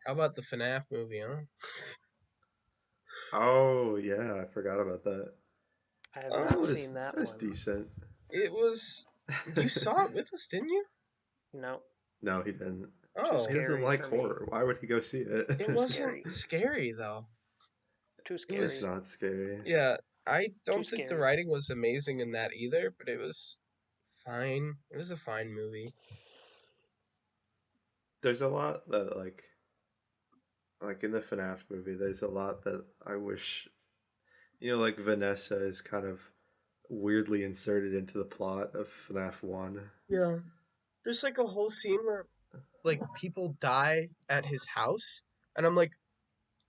how about the FNAF movie, huh? Oh yeah, I forgot about that. I have That not was seen that that was one. decent. It was. You saw it with us, didn't you? No, No, he didn't. too Oh, He doesn't scary like for me. horror. Why would he go see it? it Too wasn't scary. scary though. Too It It's was. scary. not scary. Yeah, I Too don't think the scary. writing was amazing in that either, but it was fine. It was a fine movie. There's a lot that like in the FNAF movie, there's a lot that I wish like Vanessa is kind of weirdly inserted into the plot of FNAF 1. Yeah. There's like a whole scene where like people die at his house, and I'm like,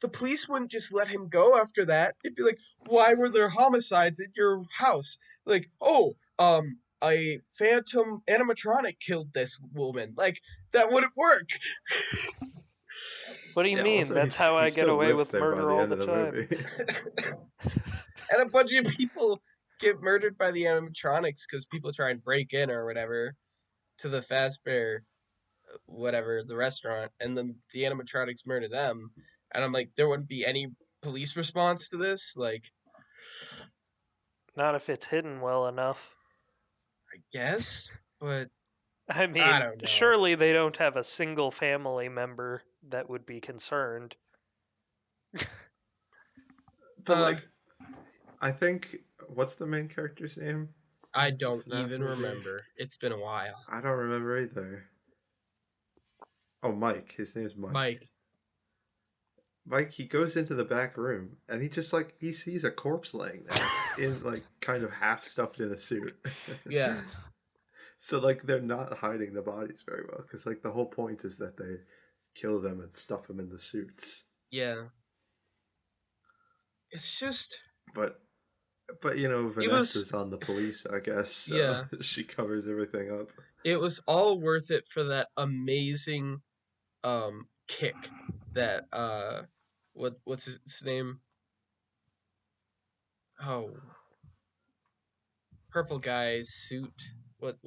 the police wouldn't just let him go after that. They'd be like, why were there homicides at your house? Like, oh, a phantom animatronic killed this woman. Like, that wouldn't work. What do you Yeah, mean? also That's how he I get still away lives with there by murder the all end the of the time. movie. And a bunch of people get murdered by the animatronics because people try and break in or whatever to the Fazbear, whatever, the restaurant, and then the animatronics murder them. And I'm like, there wouldn't be any police response to this? Like, Not if it's hidden well enough. I guess, but I I mean, don't know. surely they don't have a single family member that would be concerned. But like, I think what's the main character's name? I in the don't FNAF even movie? remember. It's been a while. I don't remember either. Oh, Mike. His name's Mike. Mike. Mike, he goes into the back room and he just like he sees a corpse laying there in like kind of half stuffed in a suit. Yeah. So like they're not hiding the bodies very well because like the whole point is that they kill them and stuff them in the suits. Yeah. It's just But it was Vanessa's on the police, I guess, so yeah. she covers everything up. It was all worth it for that amazing kick that what's his name? Oh, purple guy's suit. What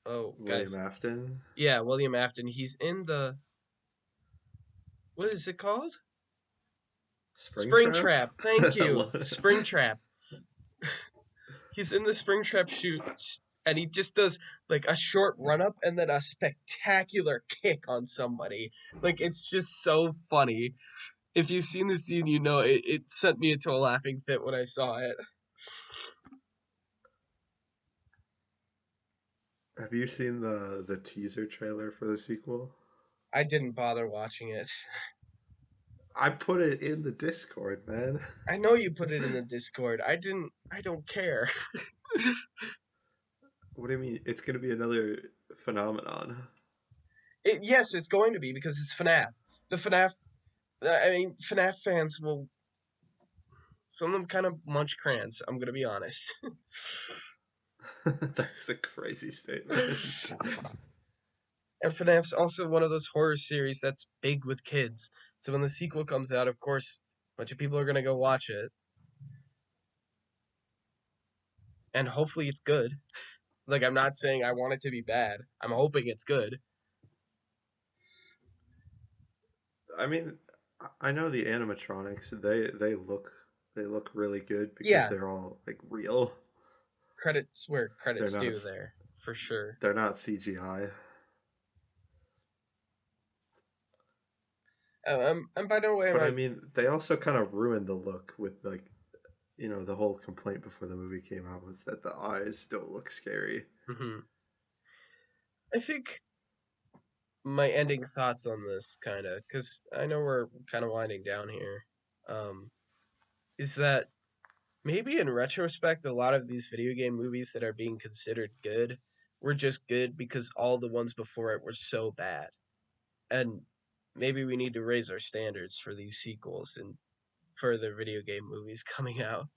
oh William guys. Afton, Yeah, William Afton. He's in the what is it called? Springtrap. Springtrap. Thank I you. love Springtrap. He's in the Springtrap shoot and he just does like a short run up and then a spectacular kick on somebody. Like it's just so funny. If you've seen the scene, you know it sent me into a laughing fit when I saw it. Have you seen the teaser trailer for the sequel? I didn't bother watching it. I put it in the Discord, man. I know you put it in the Discord. I didn't. I don't care. What do you mean? It's gonna be another phenomenon. Yes, it's going to be because it's FNAF. The FNAF. I mean, FNAF fans will. Some of them kind of munch crayons. I'm gonna be honest. That's a crazy statement. And FNAF's also one of those horror series that's big with kids. So when the sequel comes out, of course, a bunch of people are gonna go watch it, and hopefully it's good. Like I'm not saying I want it to be bad. I'm hoping it's good. I mean, I know the animatronics. They look really good because Yeah, they're all like real. credits where They're credits not due there for sure. they're not CGI. And by no way am But I I. mean, they also kind of ruined the look with like the whole complaint before the movie came out was that the eyes don't look scary. Mhm. I think my ending thoughts on this kind of because I know we're kind of winding down here. Um, is that maybe in retrospect, a lot of these video game movies that are being considered good were just good because all the ones before it were so bad, and maybe we need to raise our standards for these sequels and further video game movies coming out.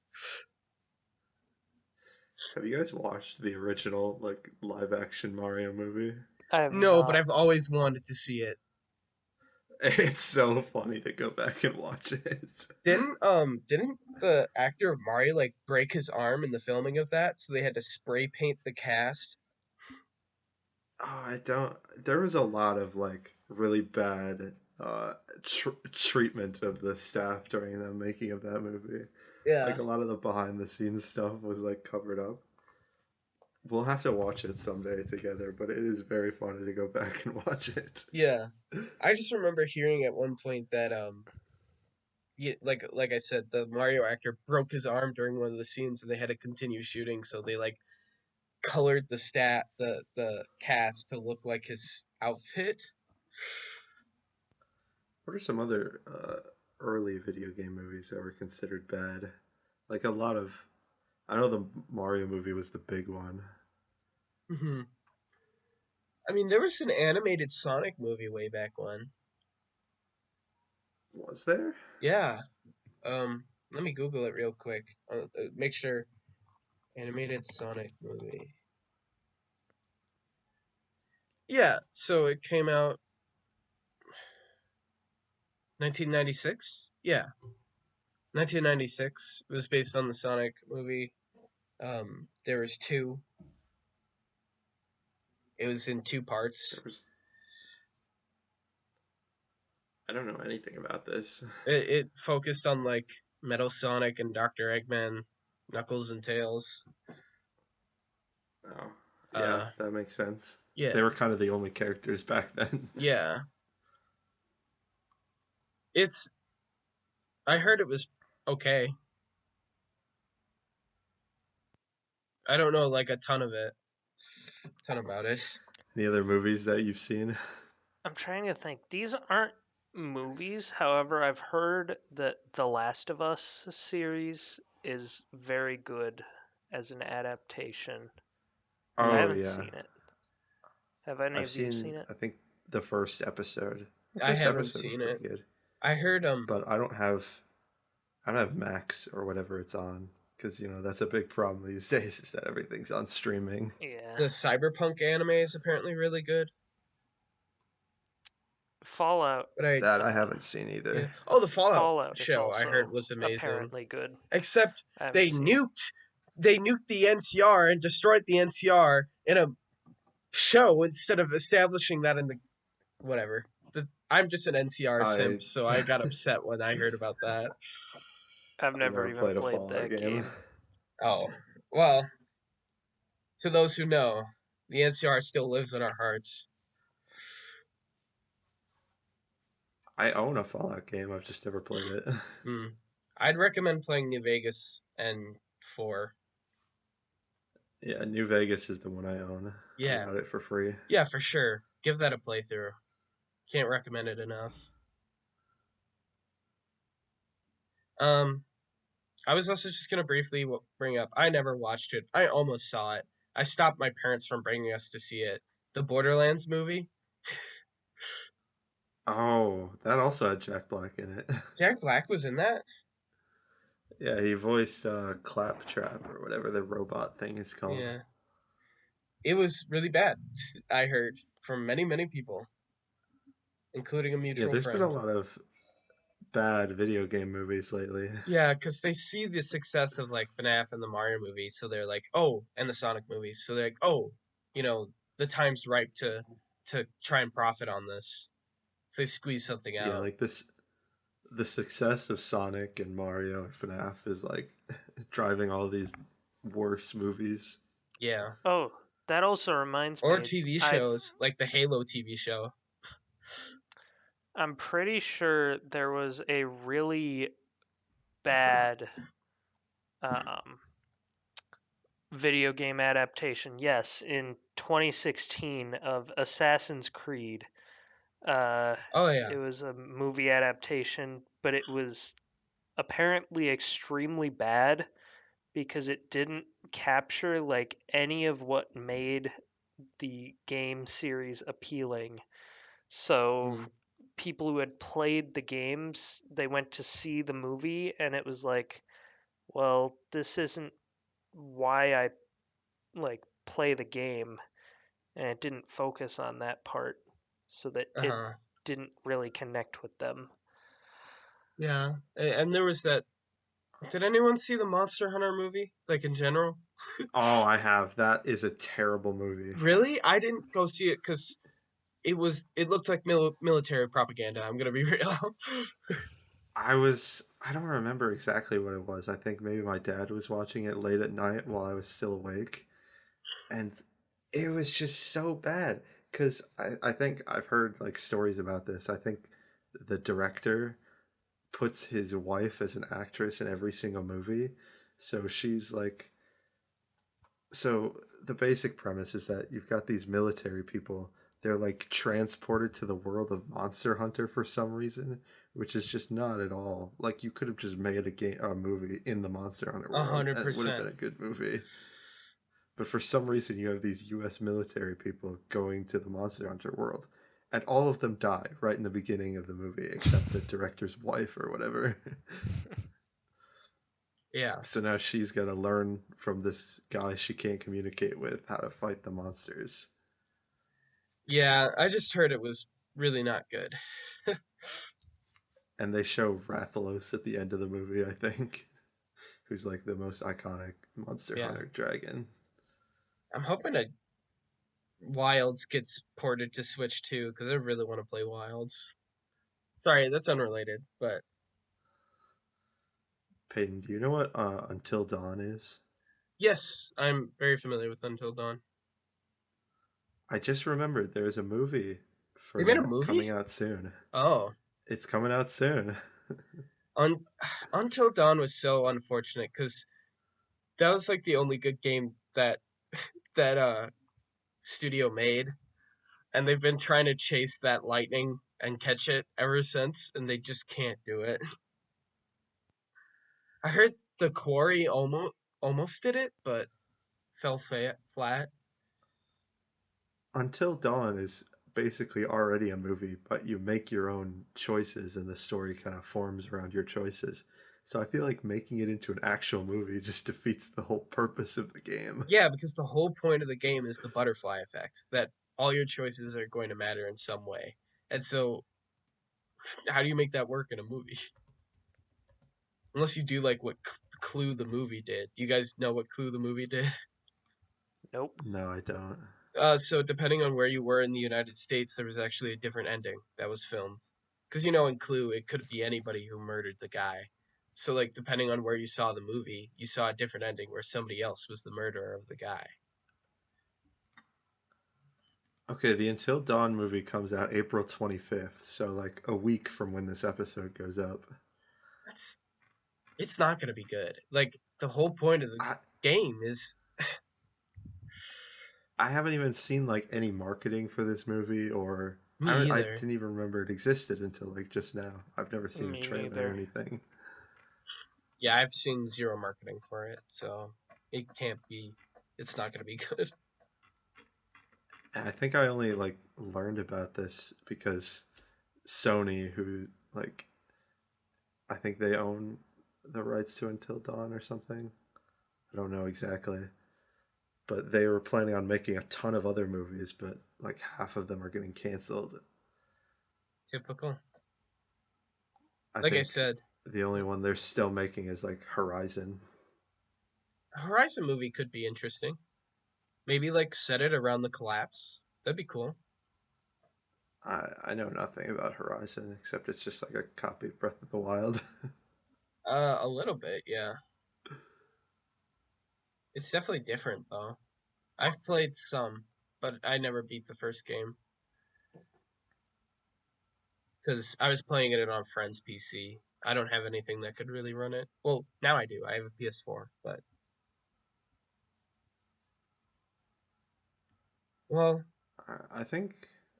Have you guys watched the original like live action Mario movie? I have No, but not. I've always wanted to see it. It's so funny to go back and watch it. Didn't the actor of Mario like break his arm in the filming of that, so they had to spray paint the cast? Oh, I don't. There was a lot of like really bad treatment of the staff during the making of that movie. Yeah, Like a lot of the behind the scenes stuff was like covered up. We'll have to watch it someday together, but it is very funny to go back and watch it. yeah. I just remember hearing at one point that yeah, like I said, the Mario actor broke his arm during one of the scenes, and they had to continue shooting, so they like colored the cast to look like his outfit. What are some other early video game movies that were considered bad? Like a lot of, I know the Mario movie was the big one. Hmm. I mean, there was an animated Sonic movie way back when. Was there? Yeah. Let me Google it real quick. Make sure animated Sonic movie. Yeah, so it came out 1996. Yeah, 1996. It was based on the Sonic movie. There was two. It was in two There parts. was. I don't know anything about this. It focused on like Metal Sonic and Dr. Eggman, Knuckles and Tails. Oh, yeah, Uh, that makes sense. They yeah, were kind of the only characters back then. yeah. It's. I heard it was okay. I don't know like a ton about it. Any other movies that you've seen? I'm trying to think. These aren't movies. However, I've heard that The Last of Us series is very good as an adaptation. I Oh haven't yeah, seen it. Have any I've of you seen. seen it? I think the first episode. The I first haven't episode was seen pretty it. good, I heard but I don't have Max or whatever it's on because that's a big problem these days is that everything's on streaming. Yeah. the cyberpunk anime is apparently really good. Fallout. But I That I haven't seen yeah. either. Oh, the Fallout Fallout is show I heard also was amazing. apparently good. Except I they haven't seen it. nuked the NCR and destroyed the NCR in a show instead of establishing that in the whatever. I'm just an NCR I simp, so I got upset when I heard about that. I've I've never never even played a played Fallout that game. game. Oh, well, to those who know, the NCR still lives in our hearts. I own a Fallout game. I've just never played it. Hmm. I'd recommend playing New Vegas and 4. Yeah, New Vegas is the one I own. I Yeah, got it for free. yeah, for sure. Give that a playthrough. Can't recommend it enough. Um, I was also just gonna briefly bring up. I never watched it. I almost saw it. I stopped my parents from bringing us to see it. The Borderlands movie. Oh, that also had Jack Black in it. Jack Black was in that. Yeah, he voiced Claptrap or whatever the robot thing is called. Yeah, it was really bad. I heard from many people, including a Yeah, mutual there's been a friend. lot of bad video game movies lately. Yeah, because they see the success of like FNAF and the Mario movies, so they're like, oh, and the Sonic movies, so they're like, oh, you know, the time's ripe to try and profit on this. So they squeeze something Yeah, out. like the success of Sonic and Mario and FNAF is like driving all these worse movies. Yeah, Oh, that also reminds or me. TV shows like the Halo TV show. I'm pretty sure there was a really bad um, video game adaptation. Yes, in 2016 of Assassin's Creed. Uh, Oh yeah. it was a movie adaptation, but it was apparently extremely bad because it didn't capture like any of what made the game series appealing. So Mm, people who had played the games, they went to see the movie and it was like, well, this isn't why I like play the game, and it didn't focus on that part so that it uh-huh. didn't really connect with them. Yeah. And there was that. Did anyone see the Monster Hunter movie? Like in general? Oh, I have. That is a terrible movie. Really? I didn't go see it because it looked like military propaganda. I'm gonna be real. I don't remember exactly what it was. I think maybe my dad was watching it late at night while I was still awake. And it was just so bad. Because I think I've heard like stories about this. I think the director puts his wife as an actress in every single movie. So she's like, so the basic premise is that you've got these military people. They're like transported to the world of Monster Hunter for some reason, which is just not at all. Like you could have just made a movie in the Monster Hunter A world, hundred and it would have been percent. a good movie. But for some reason, you have these U.S. military people going to the Monster Hunter world, and all of them die right in the beginning of the movie, except the director's wife or whatever. Yeah. So now she's got to learn from this guy she can't communicate with how to fight the monsters. Yeah, I just heard it was really not good. And they show Rathalos at the end of the movie, I think, who's like the most iconic Monster Yeah. Hunter dragon. I'm hoping that Wilds gets ported to Switch too, because I really want to play Wilds. Sorry, that's unrelated, but Peyton, do you know what Until Dawn is? yes, I'm very familiar with Until Dawn. I just remembered there's a movie They for made a that coming movie? out soon. Oh. It's coming out soon. Un- Until Dawn was so unfortunate because that was like the only good game that studio made, and they've been trying to chase that lightning and catch it ever since, and they just can't do it. I heard the Quarry almost did it, but fell flat. Until Dawn is basically already a movie, but you make your own choices and the story kind of forms around your choices. So I feel like making it into an actual movie just defeats the whole purpose of the game. Yeah, because the whole point of the game is the butterfly effect, that all your choices are going to matter in some way. And so, how do you make that work in a movie? Unless you do like what Clue the movie did. Do you guys know what Clue the movie did? Nope. No, I don't. So depending on where you were in the United States, there was actually a different ending that was filmed. Because you know, in Clue, it could be anybody who murdered the guy. So like, depending on where you saw the movie, you saw a different ending where somebody else was the murderer of the guy. Okay, the Until Dawn movie comes out April 25th, so like a week from when this episode goes up. That's It's not going to be good. Like the whole point of the I game is I haven't even seen like any marketing for this movie, or me I either. didn't even remember it existed until like just now. I've never seen a Me trailer or neither. anything. Yeah, I've seen zero marketing for it, so it can't be. It's not going to be good. And I think I only like learned about this because Sony, who like I think they own the rights to Until Dawn or something. I don't know exactly, but they were planning on making a ton of other movies, but like half of them are getting canceled. Typical. I Like I think said, the only one they're still making is like Horizon. a Horizon movie could be interesting. Maybe like set it around the collapse. That'd be cool. I know nothing about Horizon except it's just like a copy of Breath of the Wild. A little bit, yeah. It's definitely different though. I've played some, but I never beat the first game because I was playing it on a friend's PC. I don't have anything that could really run it. Well, now I do. I have a PS4, but well, I think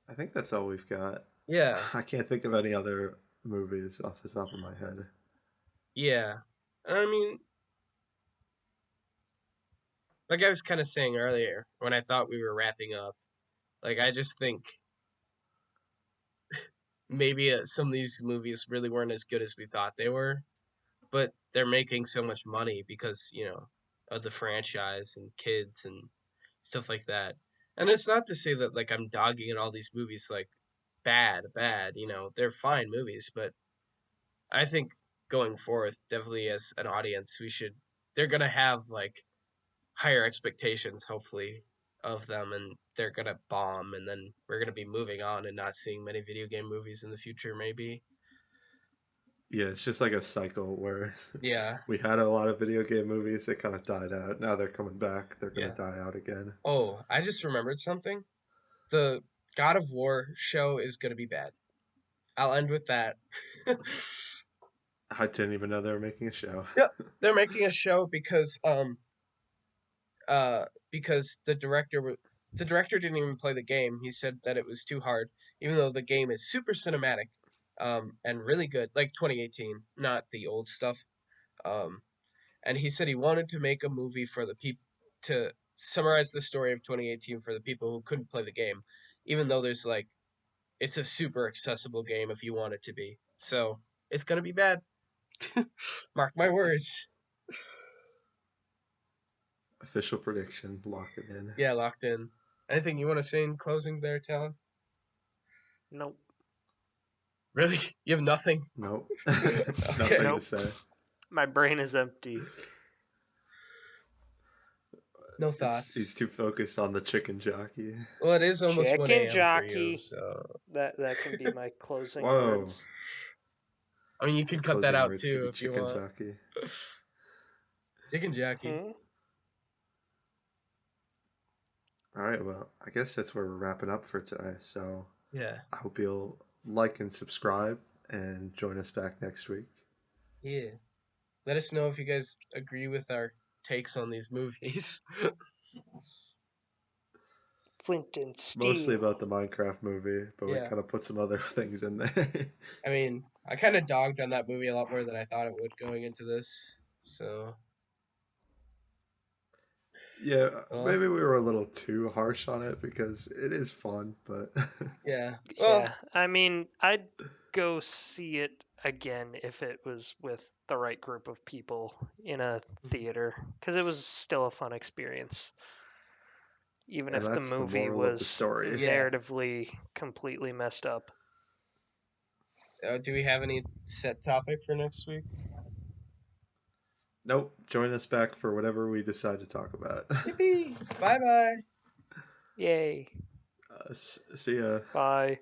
I think that's all we've got. yeah, I can't think of any other movies off the top of my head. yeah. I mean, like I was kind of saying earlier when I thought we were wrapping up, like I just think maybe some of these movies really weren't as good as we thought they were, but they're making so much money because, of the franchise and kids and stuff like that. And it's not to say that like I'm dogging in all these movies like bad, they're fine movies, but I think going forth, definitely as an audience, they're gonna have like higher expectations, hopefully, of them, and they're gonna bomb, and then we're gonna be moving on and not seeing many video game movies in the future, maybe. Yeah, it's just like a cycle where Yeah, we had a lot of video game movies that kind of died out. Now they're coming back. They're gonna yeah. die out again. Oh, I just remembered something. The God of War show is gonna be bad. I'll end with that. I didn't even know they were making a show. Yep, they're making a show because the director didn't even play the game. He said that it was too hard, even though the game is super cinematic, and really good, like 2018, not the old stuff. Um, and he said he wanted to make a movie for the people to summarize the story of 2018 for the people who couldn't play the game, even though there's like it's a super accessible game if you want it to be. So it's gonna be bad. Mark my words. Official prediction. Lock it in. Yeah, locked in. Anything you want to say in closing there, Talon? Nope. Really? You have nothing? Nope. Okay. Nothing to Nope. say. My brain is empty. No It's he's thoughts. too focused on the chicken jockey. Well, it is almost 1 Chicken a.m. for you, jockey. so That can be my closing Whoa. words. I mean, you Your can cut that closing out words could too be if you chicken want. jockey. Chicken Jockey. Hmm? All right, well, I guess that's where we're wrapping up for today. So Yeah. I hope you'll like and subscribe and join us back next week. Yeah. Let us know if you guys agree with our takes on these movies. Flint and Mostly steel. about the Minecraft movie, but we Yeah. kind of put some other things in there. I mean, I kind of dogged on that movie a lot more than I thought it would going into this. So, Yeah, Well, maybe we were a little too harsh on it because it is fun, but yeah. Well, Yeah, I mean, I'd go see it again if it was with the right group of people in a theater, because it was still a fun experience, even and if the that's the movie moral of the was story. yeah. narratively completely messed up. Do we have any set topic for next week? Nope. Join us back for whatever we decide to talk about. Yippee! Bye bye. Yay! See ya. Bye.